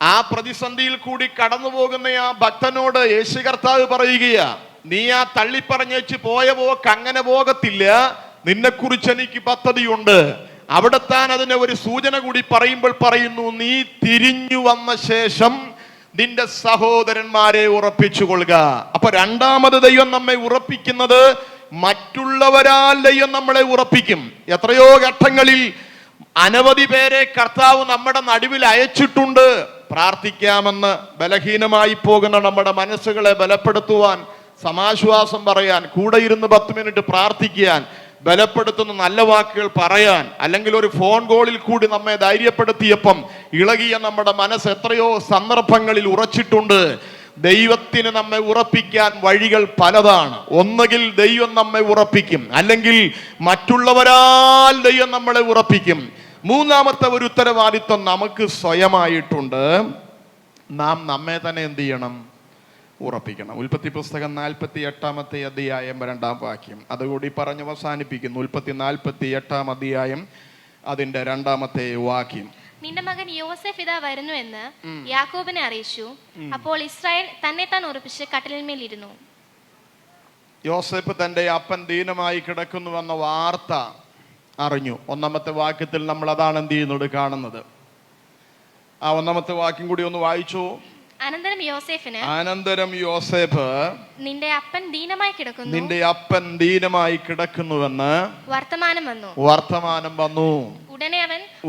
ആ പ്രതിസന്ധിയിൽ കൂടി കടന്നു പോകുന്ന ആ ഭക്തനോട് യേശു കർത്താവ് പറയുകയാ, നീ ആ തള്ളിപ്പറഞ്ഞേച്ച് പോയ പോക്ക് അങ്ങനെ പോകത്തില്ല, നിന്നെക്കുറിച്ച് എനിക്ക് പദ്ധതിയുണ്ട്. അവിടെ താൻ അതിനെ ഒരു സൂചന കൂടി പറയുമ്പോൾ പറയുന്നു, നീ തിരിഞ്ഞു വന്ന ശേഷം നിന്റെ സഹോദരന്മാരെ ഉറപ്പിച്ചുകൊള്ളുക. അപ്പൊ രണ്ടാമത് ദൈവം നമ്മെ ഉറപ്പിക്കുന്നത് മറ്റുള്ളവരാൽ ദൈവം നമ്മളെ ഉറപ്പിക്കും. എത്രയോ ഘട്ടങ്ങളിൽ അനവധി പേരെ കർത്താവ് നമ്മുടെ നടുവിൽ അയച്ചിട്ടുണ്ട്. പ്രാർത്ഥിക്കാമെന്ന് ബലഹീനമായി പോകുന്ന നമ്മുടെ മനസ്സുകളെ ബലപ്പെടുത്തുവാൻ, സമാശ്വാസം പറയാൻ, കൂടെ ഇരുന്ന് 10 മിനിറ്റ് പ്രാർത്ഥിക്കാൻ, ബലപ്പെടുത്തുന്ന നല്ല വാക്കുകൾ പറയാൻ, അല്ലെങ്കിൽ ഒരു ഫോൺ കോളിൽ കൂടി നമ്മെ ധൈര്യപ്പെടുത്തിയപ്പം ഇളകിയ നമ്മുടെ മനസ്സ് എത്രയോ സന്ദർഭങ്ങളിൽ ഉറച്ചിട്ടുണ്ട്. ദൈവത്തിന് നമ്മെ ഉറപ്പിക്കാൻ വഴികൾ പലതാണ്. ഒന്നുകിൽ ദൈവം നമ്മെ ഉറപ്പിക്കും, അല്ലെങ്കിൽ മറ്റുള്ളവരാൽ ദൈവം നമ്മളെ ഉറപ്പിക്കും. മൂന്നാമത്തെ ഒരു ഉത്തരവാദിത്വം നമുക്ക് സ്വയമായിട്ടുണ്ട്. നാം നമ്മെ തന്നെ എന്ത് ചെയ്യണം? ഉറപ്പിക്കണം. ഉൽപ്പത്തി പുസ്തകം 48 അധ്യായം 2 വാക്യം അതുകൂടി പറഞ്ഞ് അവസാനിപ്പിക്കുന്നു. ഉൽപ്പത്തി 48 അധ്യായം അതിന്റെ 2 വാക്യം. നിന്റെ മകൻ യോസേഫ് ഇതാ വരുന്നു എന്ന് യാക്കോബിനെ അറിയിച്ചു. അപ്പോൾ ഇസ്രായേൽ തന്നെ താൻ ഉറപ്പിച്ച് കട്ടിലിന്മേൽ ഇരുന്നു. യോസേഫ് തന്റെ അപ്പൻ ദീനമായി കിടക്കുന്നുവെന്ന വാർത്ത അറിഞ്ഞു. 1 വാക്യത്തിൽ നമ്മൾ അതാണ് എന്ത് ചെയ്യുന്നത് കാണുന്നത്. ആ 1 വാക്യം കൂടി ഒന്ന് വായിച്ചു. അനന്തരം യോസേഫ് നിന്റെ അപ്പൻ ദീനമായി കിടക്കുന്നുവെന്ന് വർത്തമാനം വന്നു.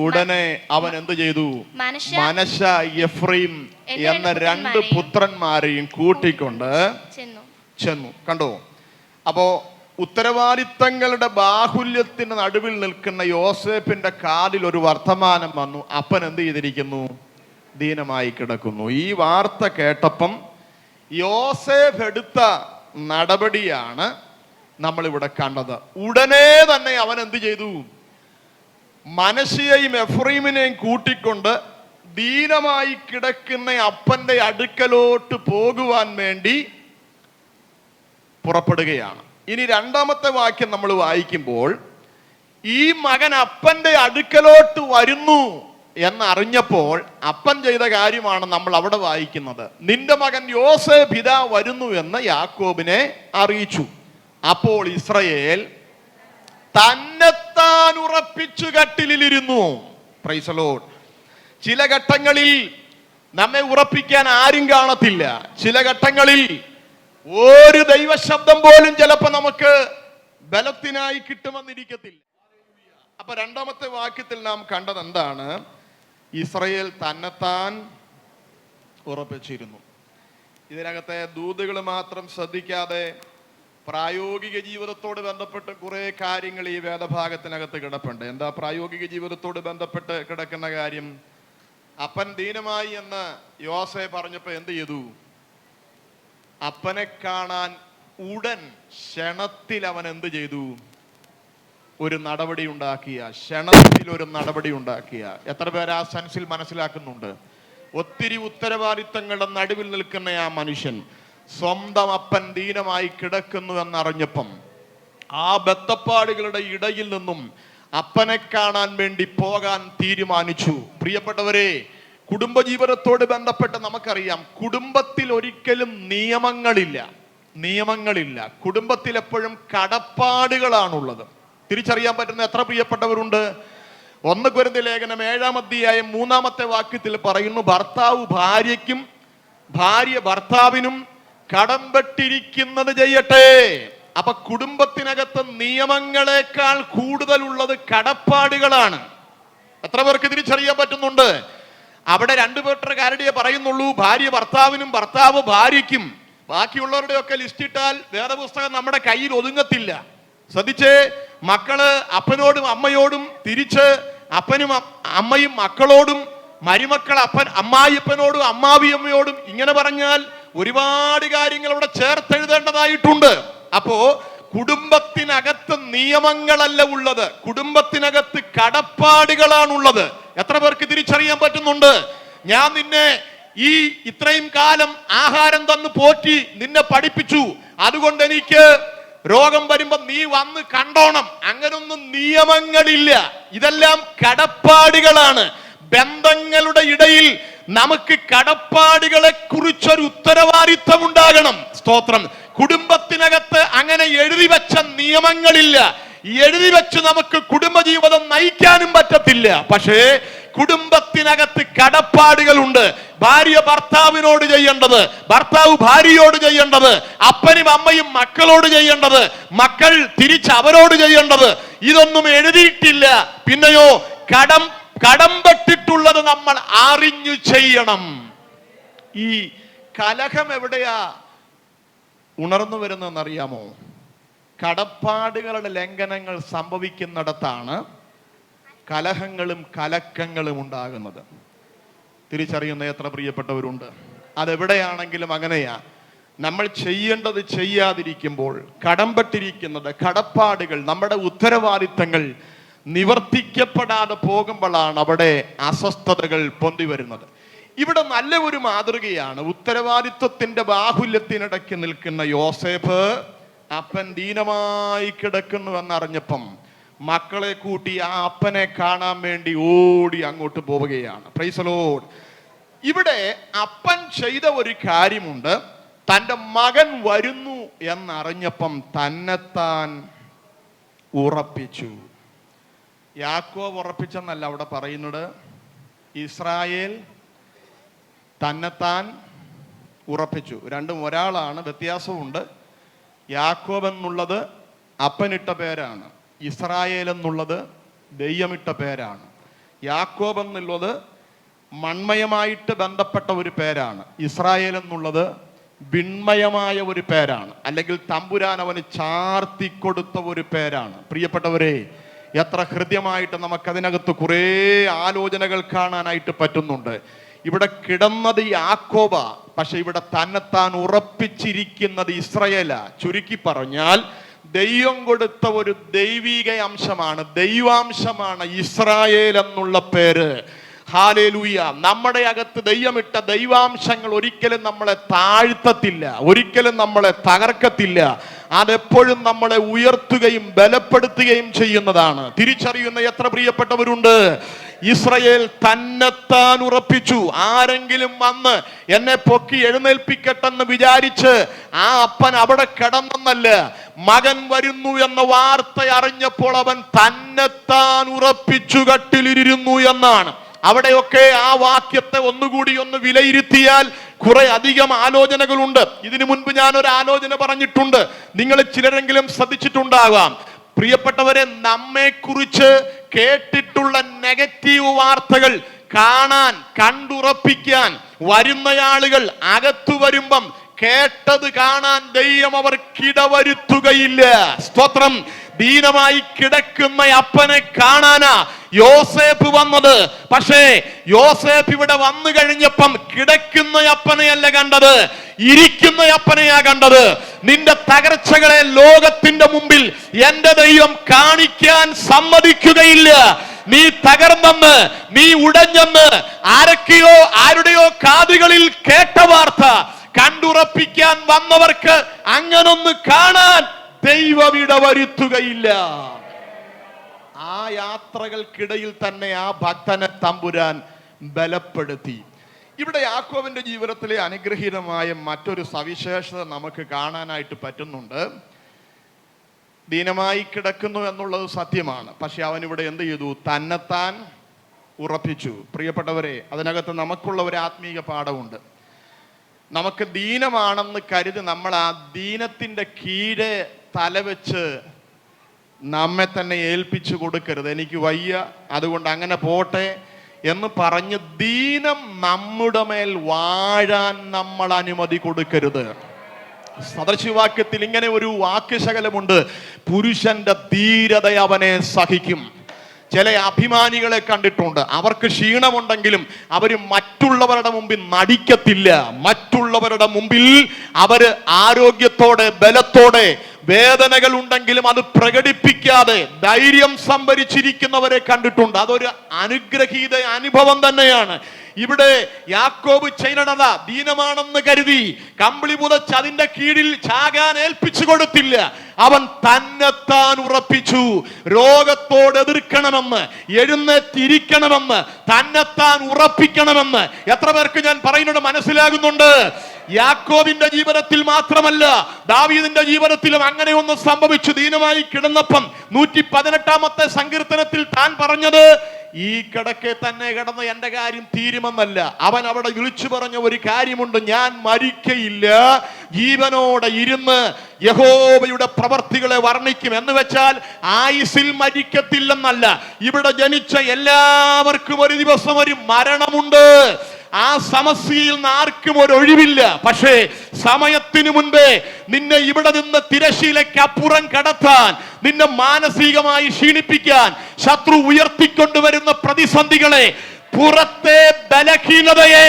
ഉടനെ അവൻ എന്ത് ചെയ്തു? മനശ്ശ എഫ്രൈം എന്ന 2 പുത്രന്മാരെയും കൂട്ടിക്കൊണ്ട് ചെന്നു. കണ്ടോ? അപ്പോ ഉത്തരവാദിത്തങ്ങളുടെ ബാഹുല്യത്തിന് നടുവിൽ നിൽക്കുന്ന യോസേഫിന്റെ കാതിൽ ഒരു വർത്തമാനം വന്നു. അപ്പൻ എന്ത് ചെയ്തിരിക്കുന്നു? ദീനമായി കിടക്കുന്നു. ഈ വാർത്ത കേട്ടപ്പം യോസേഫ് എടുത്ത നടപടിയാണ് നമ്മളിവിടെ കണ്ടത്. ഉടനെ തന്നെ അവൻ എന്ത് ചെയ്തു? മനശ്ശയെയും എഫ്രൈമിനെയും കൂട്ടിക്കൊണ്ട് ദീനമായി കിടക്കുന്ന അപ്പന്റെ അടുക്കലോട്ട് പോകുവാൻ വേണ്ടി പുറപ്പെടുകയാണ്. ഇനി 2 വാക്യം നമ്മൾ വായിക്കുമ്പോൾ, ഈ മകൻ അപ്പന്റെ അടുക്കലോട്ട് വരുന്നു എന്നറിഞ്ഞപ്പോൾ അപ്പൻ ചെയ്ത കാര്യമാണ് നമ്മൾ അവിടെ വായിക്കുന്നത്. നിന്റെ മകൻ യോസേഫ് ഇതാ വരുന്നു എന്ന് യാക്കോബിനെ അറിയിച്ചു. അപ്പോൾ ഇസ്രായേൽ തന്നെത്താൻ ഉറപ്പിച്ചു കട്ടിലിരുന്നു. Price the Lord. ചില ഘട്ടങ്ങളിൽ നമ്മെ ഉറപ്പിക്കാൻ ആരും കാണത്തില്ല. ചില ഘട്ടങ്ങളിൽ ഒരു ദൈവശബ്ദം പോലും ചിലപ്പോൾ നമുക്ക് ബലത്തിനായി കിട്ടുമെന്നിരിക്കത്തില്ല. അപ്പൊ 2 വാക്യത്തിൽ നാം കണ്ടത് എന്താണ്? ഇസ്രായേൽ തന്നെത്താൻ ഉറപ്പിച്ചിരുന്നു. ഇതിനകത്തെ ദൂതുകൾ മാത്രം ശ്രദ്ധിക്കാതെ പ്രായോഗിക ജീവിതത്തോട് ബന്ധപ്പെട്ട് കുറെ കാര്യങ്ങൾ ഈ വേദഭാഗത്തിനകത്ത് കിടപ്പുണ്ട്. എന്താ പ്രായോഗിക ജീവിതത്തോട് ബന്ധപ്പെട്ട് കിടക്കുന്ന കാര്യം? അപ്പൻ ദീനമായി എന്ന് യോസേഫ് പറഞ്ഞപ്പോ എന്ത് ചെയ്തു? അപ്പനെ കാണാൻ ഉടൻ ക്ഷണത്തിൽ അവൻ എന്ത് ചെയ്തു? ഒരു നടപടി ഉണ്ടാക്കിയ. ക്ഷണത്തിൽ ഒരു നടപടി ഉണ്ടാക്കിയ. എത്ര പേർ ആ സെൻസിൽ മനസ്സിലാക്കുന്നുണ്ട്? ഒത്തിരി ഉത്തരവാദിത്തങ്ങളുടെ നടുവിൽ നിൽക്കുന്ന ആ മനുഷ്യൻ സ്വന്തം അപ്പൻ ദീനമായി കിടക്കുന്നു എന്നറിഞ്ഞപ്പം ആ ബദ്ധപ്പാടുകളുടെ ഇടയിൽ നിന്നും അപ്പനെ കാണാൻ വേണ്ടി പോകാൻ തീരുമാനിച്ചു. പ്രിയപ്പെട്ടവരെ, കുടുംബജീവിതത്തോട് ബന്ധപ്പെട്ട് നമുക്കറിയാം, കുടുംബത്തിൽ ഒരിക്കലും നിയമങ്ങളില്ല. കുടുംബത്തിൽ എപ്പോഴും കടപ്പാടുകളാണുള്ളത്. തിരിച്ചറിയാൻ പറ്റുന്ന എത്ര പ്രിയപ്പെട്ടവരുണ്ട്? 1 കൊരിന്ത്യർ ലേഖനം 7 അധ്യായം 3 വാക്യത്തിൽ പറയുന്നു, ഭർത്താവ് ഭാര്യയ്ക്കും ഭാര്യ ഭർത്താവിനും കടംപെട്ടിരിക്കുന്നത് ചെയ്യട്ടെ. അപ്പൊ കുടുംബത്തിനകത്ത് നിയമങ്ങളെക്കാൾ കൂടുതലുള്ളത് കടപ്പാടുകളാണ്. എത്ര പേർക്ക് തിരിച്ചറിയാൻ പറ്റുന്നുണ്ട്? അവിടെ 2 പേരുടെ കാര്യമേ പറയുന്നുള്ളൂ. ഭാര്യ ഭർത്താവിനും ഭർത്താവ് ഭാര്യയ്ക്കും. ബാക്കിയുള്ളവരുടെ ഒക്കെ ലിസ്റ്റ് ഇട്ടാൽ വേദപുസ്തകം നമ്മുടെ കയ്യിൽ ഒതുങ്ങത്തില്ല. ശ്രദ്ധിച്ചേ, മക്കള് അപ്പനോടും അമ്മയോടും, തിരിച്ച് അപ്പനും അമ്മയും മക്കളോടും, മരുമക്കൾ അമ്മായിയപ്പനോടും അമ്മാവിയമ്മയോടും, ഇങ്ങനെ പറഞ്ഞാൽ ഒരുപാട് കാര്യങ്ങൾ അവിടെ ചേർത്തെഴുതേണ്ടതായിട്ടുണ്ട്. അപ്പോ കുടുംബത്തിനകത്ത് നിയമങ്ങളല്ല ഉള്ളത്, കുടുംബത്തിനകത്ത് കടപ്പാടുകളാണുള്ളത്. എത്ര പേർക്ക് തിരിച്ചറിയാൻ പറ്റുന്നുണ്ട്? ഞാൻ നിന്നെ ഈ ഇത്രയും കാലം ആഹാരം തന്നു പോറ്റി നിന്നെ പഠിപ്പിച്ചു, അതുകൊണ്ട് എനിക്ക് രോഗം വരുമ്പോ നീ വന്ന് കണ്ടോണം. അങ്ങനൊന്നും നിയമങ്ങളില്ല. ഇതെല്ലാം കടപ്പാടുകളാണ്. ബന്ധങ്ങളുടെ ഇടയിൽ നമുക്ക് കടപ്പാടുകളെ കുറിച്ചൊരു ഉത്തരവാദിത്വം ഉണ്ടാകണം. സ്തോത്രം. കുടുംബത്തിനകത്ത് അങ്ങനെ എഴുതി വെച്ച നിയമങ്ങളില്ല. എഴുതി വെച്ച് നമുക്ക് കുടുംബജീവിതം നയിക്കാനും പറ്റത്തില്ല. പക്ഷേ കുടുംബത്തിനകത്ത് കടപ്പാടുകളുണ്ട്. ഭാര്യ ഭർത്താവിനോട് ചെയ്യേണ്ടത്, ഭർത്താവ് ഭാര്യയോട് ചെയ്യേണ്ടത്, അപ്പനും അമ്മയും മക്കളോട് ചെയ്യേണ്ടത്, മക്കൾ തിരിച്ച് അവരോട് ചെയ്യേണ്ടത്. ഇതൊന്നും എഴുതിയിട്ടില്ല. പിന്നെയോ കടംപെട്ടിട്ടുള്ളത് നമ്മൾ അറിഞ്ഞു ചെയ്യണം. ഈ കലഹം എവിടെയാ ഉണർന്നു വരുന്നതെന്നറിയാമോ? കടപ്പാടുകളുടെ ലംഘനങ്ങൾ സംഭവിക്കുന്നിടത്താണ് കലഹങ്ങളും കലക്കങ്ങളും ഉണ്ടാകുന്നത്. തിരിച്ചറിയുന്ന എത്ര പ്രിയപ്പെട്ടവരുണ്ട്? അതെവിടെയാണെങ്കിലും അങ്ങനെയാ. നമ്മൾ ചെയ്യേണ്ടത് ചെയ്യാതിരിക്കുമ്പോൾ, കടംപെട്ടിരിക്കുന്നത്, കടപ്പാടുകൾ, നമ്മുടെ ഉത്തരവാദിത്തങ്ങൾ നിവർത്തിക്കപ്പെടാതെ പോകുമ്പോഴാണ് അവിടെ അസ്വസ്ഥതകൾ പൊന്തി വരുന്നത്. ഇവിടെ നല്ല ഒരു മാതൃകയാണ്. ഉത്തരവാദിത്വത്തിന്റെ ബാഹുല്യത്തിനിടയ്ക്ക് നിൽക്കുന്ന യോസേഫ് അപ്പൻ ദീനമായി കിടക്കുന്നുവെന്നറിഞ്ഞപ്പം മക്കളെ കൂട്ടി ആ അപ്പനെ കാണാൻ വേണ്ടി ഓടി അങ്ങോട്ട് പോവുകയാണ്. Price the Lord. ഇവിടെ അപ്പൻ ചെയ്ത ഒരു കാര്യമുണ്ട്. തൻ്റെ മകൻ വരുന്നു എന്നറിഞ്ഞപ്പം തന്നെത്താൻ ഉറപ്പിച്ചു. യാക്കോബ് ഉറപ്പിച്ചെന്നല്ല അവിടെ പറയുന്നത്, ഇസ്രായേൽ തന്നെത്താൻ ഉറപ്പിച്ചു. രണ്ടും ഒരാളാണ്, വ്യത്യാസമുണ്ട്. യാക്കോബ് എന്നുള്ളത് അപ്പനിട്ട പേരാണ്, ഇസ്രായേൽ എന്നുള്ളത് ദൈവമിട്ട പേരാണ്. യാക്കോബ് എന്നുള്ളത് മൺമയമായിട്ട് ബന്ധപ്പെട്ട ഒരു പേരാണ്, ഇസ്രായേൽ എന്നുള്ളത് വിൺമയമായ ഒരു പേരാണ്, അല്ലെങ്കിൽ തമ്പുരാൻ അവന് ചാർത്തിക്കൊടുത്ത ഒരു പേരാണ്. പ്രിയപ്പെട്ടവരെ, എത്ര ഹൃദ്യമായിട്ട് നമുക്കതിനകത്ത് കുറേ ആലോചനകൾ കാണാനായിട്ട് പറ്റുന്നുണ്ട്. ഇവിടെ കിടന്നത് യാക്കോബ, പക്ഷെ ഇവിടെ തന്നെത്താൻ ഉറപ്പിച്ചിരിക്കുന്നത് ഇസ്രായേല. ചുരുക്കി പറഞ്ഞാൽ ദൈവം കൊടുത്ത ഒരു ദൈവിക അംശമാണ്, ദൈവാംശമാണ് ഇസ്രായേൽ എന്നുള്ള പേര്. ഹല്ലേലൂയ. നമ്മുടെ അകത്ത് ദൈവമിട്ട ദൈവാംശങ്ങൾ ഒരിക്കലും നമ്മളെ താഴ്ത്തത്തില്ല, ഒരിക്കലും നമ്മളെ തകർക്കത്തില്ല. അതെപ്പോഴും നമ്മളെ ഉയർത്തുകയും ബലപ്പെടുത്തുകയും ചെയ്യുന്നതാണ്. തിരിച്ചറിയുന്ന എത്ര പ്രിയപ്പെട്ടവരുണ്ട്? ഇസ്രായേൽ തന്നെത്താൻ ഉറപ്പിച്ചു. ആരെങ്കിലും വന്ന് എന്നെ പൊക്കി എഴുന്നേൽപ്പിക്കട്ടെന്ന് വിചാരിച്ച് ആ അപ്പൻ അവിടെ കിടന്നെന്നല്ല, മകൻ വരുന്നു എന്ന വാർത്ത അറിഞ്ഞപ്പോൾ അവൻ തന്നെത്താൻ ഉറപ്പിച്ചു കട്ടിലിരുന്നു എന്നാണ്. അവിടെയൊക്കെ ആ വാക്യത്തെ ഒന്നുകൂടി ഒന്ന് വിലയിരുത്തിയാൽ കുറെ അധികം ആലോചനകളുണ്ട്. ഇതിനു മുൻപ് ഞാൻ ഒരു ആലോചന പറഞ്ഞിട്ടുണ്ട്, നിങ്ങൾ ചിലരെങ്കിലും ശ്രദ്ധിച്ചിട്ടുണ്ടാകാം. പ്രിയപ്പെട്ടവരെ, നമ്മെക്കുറിച്ച് കേട്ടിട്ടുള്ള നെഗറ്റീവ് വാർത്തകൾ കാണാൻ, കണ്ടുറപ്പിക്കാൻ വരുന്നയാളുകൾ അകത്തു വരുമ്പം കേട്ടത് കാണാൻ ദൈവം അവർക്കിടവരുത്തുകയില്ല. സ്തോത്രം. ദീനമായി കിടക്കുന്ന അപ്പനെ കാണാനാ യോസേഫ് വന്നത്. പക്ഷേ യോസേഫ് ഇവിടെ വന്നു കഴിഞ്ഞപ്പം കിടക്കുന്ന അപ്പനെയല്ല കണ്ടത്, ഇരിക്കുന്ന അപ്പനെയാ കണ്ടത്. നിന്റെ തകർച്ചകളെ ലോകത്തിന്റെ മുമ്പിൽ എന്റെ ദൈവം കാണിക്കാൻ സമ്മതിക്കുകയില്ല. നീ തകർന്നെന്ന്, നീ ഉടഞ്ഞെന്ന് ആരൊക്കെയോ ആരുടെയോ കാതുകളിൽ കേട്ട വാർത്ത കണ്ടുറപ്പിക്കാൻ വന്നവർക്ക് അങ്ങനൊന്ന് കാണാൻ ദൈവം ഇടവരുത്തുകയില്ല. ആ യാത്രകൾക്കിടയിൽ തന്നെ ആ ഭക്തനെ തമ്പുരാൻ ബലപ്പെടുത്തി. ഇവിടെ യാക്കോബിന്റെ ജീവിതത്തിലെ അനുഗ്രഹീതമായ മറ്റൊരു സവിശേഷത നമുക്ക് കാണാനായിട്ട് പറ്റുന്നുണ്ട്. ദീനമായി കിടക്കുന്നു എന്നുള്ളത് സത്യമാണ്, പക്ഷെ അവൻ ഇവിടെ എന്ത് ചെയ്തു? തന്നെത്താൻ ഉറപ്പിച്ചു. പ്രിയപ്പെട്ടവരെ, അതിനകത്ത് നമുക്കുള്ള ഒരു ആത്മീയ പാഠമുണ്ട്. നമുക്ക് ദീനമാണെന്ന് കരുതി നമ്മൾ ആ ദീനത്തിന്റെ കീഴെ തലവെച്ച് നമ്മെ തന്നെ ഏൽപ്പിച്ചു കൊടുക്കരുത്. എനിക്ക് വയ്യ, അതുകൊണ്ട് അങ്ങനെ പോട്ടെ എന്ന് പറഞ്ഞ് ദീനം നമ്മുടെ മേൽ വാഴാൻ നമ്മൾ അനുമതി കൊടുക്കരുത്. സദൃശവാക്യത്തിൽ ഇങ്ങനെ ഒരു വാക്യശകലമുണ്ട്, പുരുഷന്റെ ധീരത അവനെ സഹിക്കും. ചില അഭിമാനികളെ കണ്ടിട്ടുണ്ട്, അവർക്ക് ക്ഷീണമുണ്ടെങ്കിലും അവർ മറ്റുള്ളവരുടെ മുമ്പിൽ നടിക്കത്തില്ല. മറ്റുള്ളവരുടെ മുമ്പിൽ അവര് ആരോഗ്യത്തോടെ, ബലത്തോടെ, വേദനകൾ ഉണ്ടെങ്കിലും അത് പ്രകടിപ്പിക്കാതെ ധൈര്യം സംഭരിച്ചിരിക്കുന്നവരെ കണ്ടിട്ടുണ്ട്. അതൊരു അനുഗ്രഹീത അനുഭവം തന്നെയാണ്. ഇവിടെ യാക്കോബ് ചെയ്യണത ദീനമാണെന്ന് കരുതി കമ്പിളി പുതച്ച് അതിന്റെ കീഴിൽ ചാകാൻ ഏൽപ്പിച്ചു കൊടുത്തില്ല. അവൻ തന്നെത്താൻ ഉറപ്പിച്ചു. രോഗത്തോട് എതിർക്കണമെന്ന്, എഴുന്നേറ്റിരിക്കണമെന്ന്, തന്നെത്താൻ ഉറപ്പിക്കണമെന്ന് എത്ര പേർക്ക് ഞാൻ പറയുന്നത് മനസ്സിലാകുന്നുണ്ട്? യാക്കോബിന്റെ ജീവിതത്തിൽ മാത്രമല്ല, ദാവീദിന്റെ ജീവിതത്തിലും അങ്ങനെ ഒന്ന് സംഭവിച്ചു. ദീനമായി കിടന്നപ്പം 118-ാമത്തെ സങ്കീർത്തനത്തിൽ താൻ പറഞ്ഞത്, ഈ കിടക്കെ തന്നെ കിടന്ന് എന്റെ കാര്യം തീരുമെന്നല്ല. അവൻ അവിടെ വിളിച്ചു പറഞ്ഞ ഒരു കാര്യമുണ്ട്, ഞാൻ മരിക്കയില്ല, ജീവനോടെ ഇരുന്ന് യഹോവയുടെ പ്രവർത്തികളെ വർണ്ണിക്കും. എന്ന് വെച്ചാൽ ആയുസിൽ മരിക്കത്തില്ലെന്നല്ല. ഇവിടെ ജനിച്ച എല്ലാവർക്കും ഒരു ദിവസം ഒരു മരണമുണ്ട്. ആ സമസ്യയിൽ നിന്ന് ആർക്കും ഒരു ഒഴിവില്ല. പക്ഷേ സമയത്തിനു മുൻപേ നിന്നെ ഇവിടെ നിന്ന് തിരശീലയ്ക്ക് അപ്പുറം കടത്താൻ, നിന്നെ മാനസികമായി ക്ഷീണിപ്പിക്കാൻ ശത്രു ഉയർത്തിക്കൊണ്ടുവരുന്ന പ്രതിസന്ധികളെ, പുറത്തെ ബലഹീനതയെ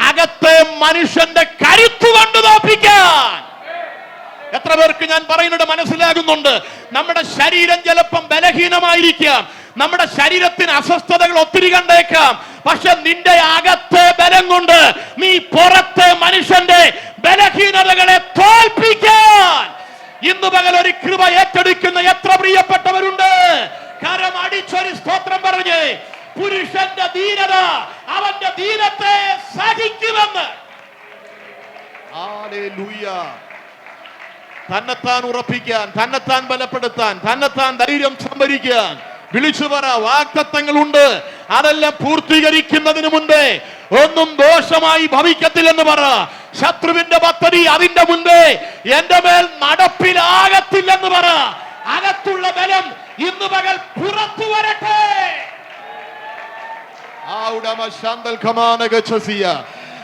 അകത്തെ മനുഷ്യന്റെ കരുത്തു കൊണ്ട് തോൽപ്പിക്കാൻ. എത്ര പേർക്ക് ഞാൻ പറയുന്നത് മനസ്സിലാകുന്നുണ്ട്? നമ്മുടെ ശരീരം ചിലപ്പം ബലഹീനമായിരിക്കാം, നമ്മുടെ ശരീരത്തിന് അസ്വസ്ഥതകൾ ഒത്തിരി കണ്ടേക്കാം. പക്ഷെ നിന്റെ അകത്തെ ബലം കൊണ്ട് നീ പുറത്തെ മനുഷ്യന്റെ ബലഹീനതകളെ തോൽപ്പിക്കാൻ ഇന്ന് പകൽ ഒരു കൃപ ഏറ്റെടുക്കുന്ന എത്ര പ്രിയപ്പെട്ടവരുണ്ട്? കരം അടിച്ചൊരു സ്തോത്രം പറഞ്ഞ്, പുരുഷന്റെ ധീരത അവന്റെ ധീരത്തെ സഹിക്കുമെന്ന്. ഹല്ലേലൂയ. തന്നെത്താൻ ഉറപ്പിക്കാൻ, തന്നെത്താൻ ബലപ്പെടുത്താൻ, തന്നെത്താൻ ധൈര്യം സംഭരിക്കാൻ വിളിച്ചു പറ. വാഗ്ദത്തങ്ങളുണ്ട്, അതെല്ലാം പൂർത്തീകരിക്കുന്നതിന് മുൻപേ ഒന്നും ദോഷമായി ഭവിക്കത്തില്ലെന്ന് പറ. ശത്രുവിന്റെ പദ്ധതി അതിന്റെ മുൻപേ എന്റെ മേൽ നടപ്പിലാകത്തില്ലെന്ന് പറ. അകത്തുള്ള ബലം ഇന്ന് പകൽ പുറത്തു വരട്ടെ.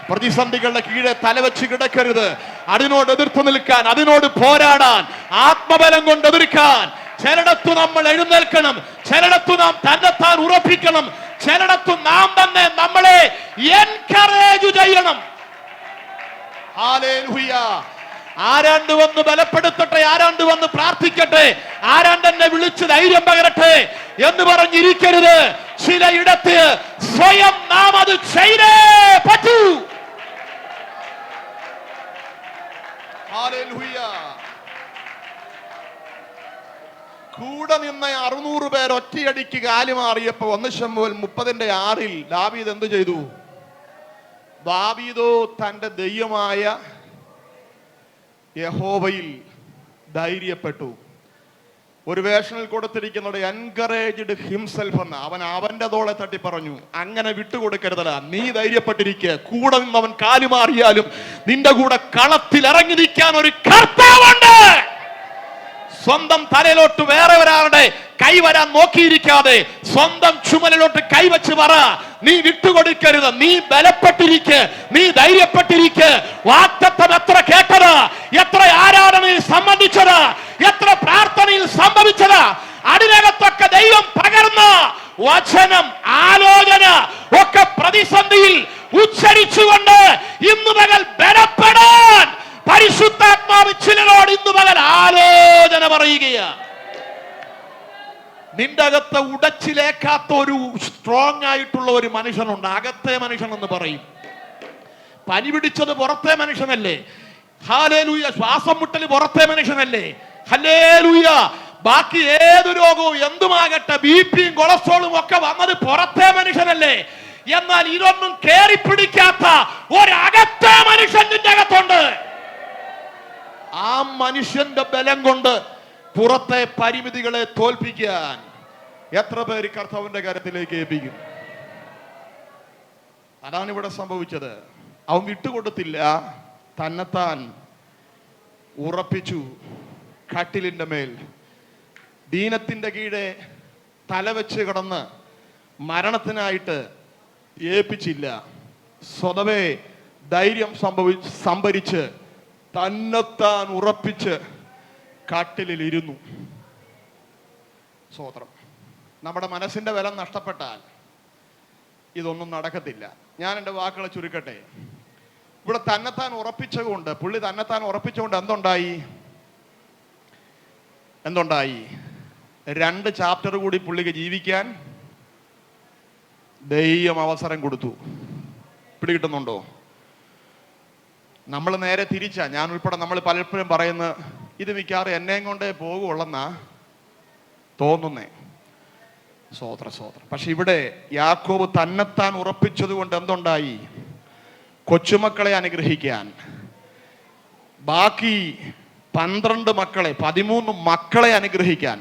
പ്രതിസന്ധികളുടെ കീഴെ തലവെച്ച് കിടക്കരുത്. അതിനോട് എതിർത്ത് നിൽക്കാൻ, അതിനോട് പോരാടാൻ, ആത്മബലം കൊണ്ട് എതിർക്കാൻ ചിലടത്തു നമ്മൾ എഴുന്നേൽക്കണം, ചിലടത്തു നാം തന്നെത്താൻ ഉറപ്പിക്കണം, ചിലടത്തു നാം തന്നെ നമ്മളെ എൻകറേജ് ചെയ്യണം. ഹല്ലേലൂയ. ആരാണ്ട് വന്ന് ബലപ്പെടുത്തട്ടെ, ആരാണ്ട് വന്ന് പ്രാർത്ഥിക്കട്ടെ, ആരാണ്ട് എന്നെ വിളിച്ച് ധൈര്യം പകരട്ടെ എന്ന് പറഞ്ഞിരിക്കരുത്. ചിലയിടത്ത് സ്വയം നാം അത് ചെയ്തേ പറ്റൂ. ഹല്ലേലൂയ. കൂടെ നിന്ന 600 പേർ ഒറ്റയടിക്ക് കാലുമാറിയപ്പോ 1 ശമൂവേൽ 30:6 ദാവീദ് എന്തു ചെയ്തു? ദാവീദോ തന്റെ ദൈവമായ യഹോവയിൽ ധൈര്യപ്പെട്ടു. ഒരു വേഷനിൽ കൊടുത്തിരിക്കുന്നത് എൻകറേജ്ഡ് ഹിംസെൽഫ് എന്ന്. അവൻ അവന്റെ തോളെ തട്ടി പറഞ്ഞു, അങ്ങനെ വിട്ടുകൊടുക്കരുതടാ, നീ ധൈര്യപ്പെട്ടിരിക്കുക. കൂടെ നിന്നവൻ കാലുമാറിയാലും നിന്റെ കൂടെ കളത്തിൽ ഇറങ്ങി നിൽക്കാൻ ഒരു കർത്താവുണ്ട്. സ്വന്തം തലയിലോട്ട് വേറെ ഒരാളുടെ കൈ വരാൻ നോക്കിയിരിക്കാതെ സ്വന്തം ചുമലിലോട്ട് കൈവച്ച് പറ, നീ വിട്ടുകൊടുക്കരുത്, നീ ബലപ്പെട്ടിരിക്കുക, നീ ധൈര്യപ്പെട്ടിരിക്കുക. വാഗ്ദത്തം എത്ര കേട്ടത്, എത്ര ആരാധനയിൽ സംബന്ധിച്ചത്, എത്ര പ്രാർത്ഥനയിൽ സംഭവിച്ചത്, അതിനകത്തൊക്കെ ദൈവം പകർന്ന വചനം, ആലോചന ഒക്കെ പ്രതിസന്ധിയിൽ ഉച്ചരിച്ചുകൊണ്ട് ഇന്ന് പകൽ ബലപ്പെടാൻ പരിശുദ്ധാത്മാവ് ചിലരോട് ഇന്ന് പകൽ ആലോചന പറയുകയാണ്. നിന്റെ അകത്ത് ഉടച്ചിലേക്കാത്ത ഒരു സ്ട്രോങ് ആയിട്ടുള്ള ഒരു മനുഷ്യനുണ്ട്. അകത്തെ മനുഷ്യൻ എന്ന് പറയും. പനി പിടിച്ചത് പുറത്തെ മനുഷ്യനല്ലേ? ഹല്ലേലൂയ. ശ്വാസം മുട്ടൽ പുറത്തെ മനുഷ്യനല്ലേ? ഹല്ലേലൂയ. ബാക്കി ഏത് രോഗവും എന്തുമാകട്ടെ, ബിപിയും കൊളസ്ട്രോളും ഒക്കെ വന്നത് പുറത്തെ മനുഷ്യനല്ലേ? എന്നാൽ ഇതൊന്നും കേറി പിടിക്കാത്ത ഒരകത്തെ മനുഷ്യൻ നിന്റെ അകത്തുണ്ട്. ആ മനുഷ്യന്റെ ബലം കൊണ്ട് പുറത്തെ പരിമിതികളെ തോൽപ്പിക്കാൻ എത്ര പേര് കർത്താവിന്റെ കരത്തിലേക്ക് ഏൽപ്പിക്കും? അതാണ് ഇവിടെ സംഭവിച്ചത്. അവൻ വിട്ടുകൊടുത്തില്ല, തന്നെത്താൻ ഉറപ്പിച്ചു. കട്ടിലിന്റെ മേൽ ദീനത്തിന്റെ കീഴെ തലവെച്ച് കിടന്ന് മരണത്തിനായിട്ട് ഏൽപ്പിച്ചില്ല. സ്വതവേ ധൈര്യം സംഭരിച്ച് തന്നെത്താൻ ഉറപ്പിച്ച് കട്ടിലിൽ ഇരുന്നു. സ്തോത്രം. നമ്മുടെ മനസ്സിന്റെ ബലം നഷ്ടപ്പെട്ടാൽ ഇതൊന്നും നടക്കത്തില്ല. ഞാൻ എൻ്റെ വാക്കുകളെ ചുരുക്കട്ടെ. ഇവിടെ തന്നെത്താൻ ഉറപ്പിച്ചുകൊണ്ട്, പുള്ളി തന്നെത്താൻ ഉറപ്പിച്ചുകൊണ്ട് എന്തുണ്ടായി? 2 ചാപ്റ്റർ കൂടി പുള്ളിക്ക് ജീവിക്കാൻ ദൈവം അവസരം കൊടുത്തു. പിടികിട്ടുന്നുണ്ടോ? നമ്മൾ നേരെ തിരിച്ചാ. ഞാൻ ഉൾപ്പെടെ നമ്മൾ പലപ്പോഴും പറയുന്ന ഇത് മിക്കവാറും എന്നെയും കൊണ്ടേ പോകുള്ളെന്നാ തോന്നുന്നേ. സ്വോത്രം. പക്ഷെ ഇവിടെ യാക്കോബ് തന്നെത്താൻ ഉറപ്പിച്ചത് കൊണ്ട് എന്തുണ്ടായി? കൊച്ചുമക്കളെ അനുഗ്രഹിക്കാൻ, ബാക്കി 12 മക്കളെ, 13 മക്കളെ അനുഗ്രഹിക്കാൻ,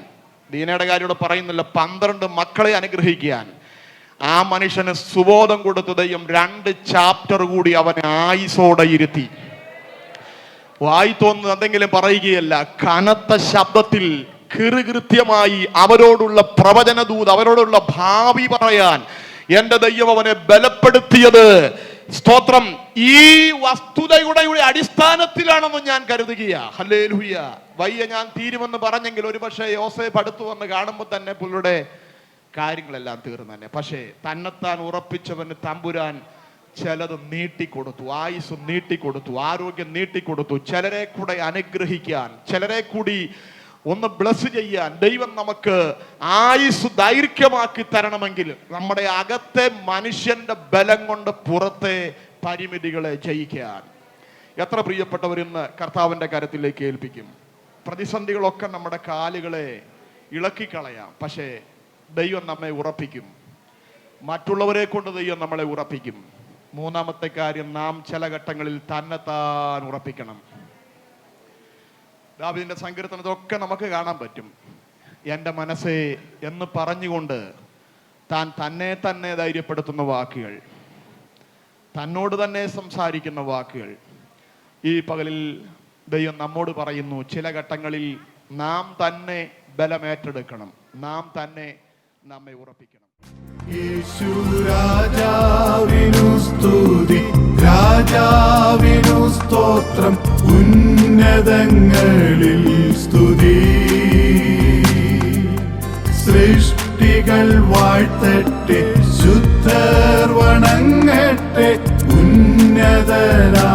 ദീനയുടെ കാര്യം പറയുന്നില്ല, 12 മക്കളെ അനുഗ്രഹിക്കാൻ ആ മനുഷ്യന് സുബോധം കൊടുത്ത ദൈവം 2 ചാപ്റ്റർ കൂടി അവനെ ആയുസോടെ ഇരുത്തി. വായി തോന്നുന്നത് എന്തെങ്കിലും പറയുകയല്ല, കനത്ത ശബ്ദത്തിൽ കൃത്യമായി അവരോടുള്ള പ്രവചന ദൂത്, അവരോടുള്ള ഭാവി പറയാൻ എന്റെ ദൈവം അവനെ ബലപ്പെടുത്തിയത് സ്തോത്രം. ഈ വസ്തുതയുടെ അടിസ്ഥാനത്തിലാണെന്ന് ഞാൻ കരുതുകയാ. ഹല്ലേലൂയ. വയ്യ ഞാൻ തീരുമെന്ന് പറഞ്ഞെങ്കിൽ ഒരുപക്ഷെ യോസേഫ് അടുത്തു വന്ന് കാണുമ്പോൾ തന്നെ പുള്ളിയുടെ കാര്യങ്ങളെല്ലാം തീർന്നു തന്നെ. പക്ഷേ തന്നെത്താൻ ഉറപ്പിച്ചവന് തമ്പുരാൻ ചിലത് നീട്ടിക്കൊടുത്തു, ആയുസ് നീട്ടിക്കൊടുത്തു, ആരോഗ്യം നീട്ടിക്കൊടുത്തു. ചിലരെ കൂടെ അനുഗ്രഹിക്കാൻ, ചിലരെ കൂടി ഒന്ന് ബ്ലസ് ചെയ്യാൻ ദൈവം നമുക്ക് ആയുസ് ദൈർഘ്യമാക്കി തരണമെങ്കിൽ നമ്മുടെ അകത്തെ മനുഷ്യന്റെ ബലം കൊണ്ട് പുറത്തെ പരിമിതികളെ ജയിക്കാൻ എത്ര പ്രിയപ്പെട്ടവർ ഇന്ന് കർത്താവിന്റെ കരത്തിലേക്ക് ഏൽപ്പിക്കും. പ്രതിസന്ധികളൊക്കെ നമ്മുടെ കാലുകളെ ഇളക്കിക്കളയാം, പക്ഷേ ദൈവം നമ്മെ ഉറപ്പിക്കും. മറ്റുള്ളവരെ കൊണ്ട് ദൈവം നമ്മളെ ഉറപ്പിക്കും. മൂന്നാമത്തെ കാര്യം, നാം ചില ഘട്ടങ്ങളിൽ തന്നെത്താൻ ഉറപ്പിക്കണം. ദാവീദിന്റെ സങ്കീർത്തനത്തിലൊക്കെ നമുക്ക് കാണാൻ പറ്റും. എൻ്റെ മനസ്സേ എന്ന് പറഞ്ഞുകൊണ്ട് താൻ തന്നെ തന്നെ ധൈര്യപ്പെടുത്തുന്ന വാക്കുകൾ, തന്നോട് തന്നെ സംസാരിക്കുന്ന വാക്കുകൾ. ഈ പകലിൽ ദൈവം നമ്മോട് പറയുന്നു, ചില ഘട്ടങ്ങളിൽ നാം തന്നെ ബലമേറ്റെടുക്കണം, നാം തന്നെ നമ്മെ ഉറപ്പിക്കണം. യേശു രാജാവിനു സ്തുതി, രാജാവിനു സ്തോത്രം, ഉന്നതങ്ങളിൽ സ്തുതി. സൃഷ്ടികൾ വാഴ്ത്തട്ടെ, ശുദ്ധർ വണങ്ങട്ടെ, ഉന്നതനാ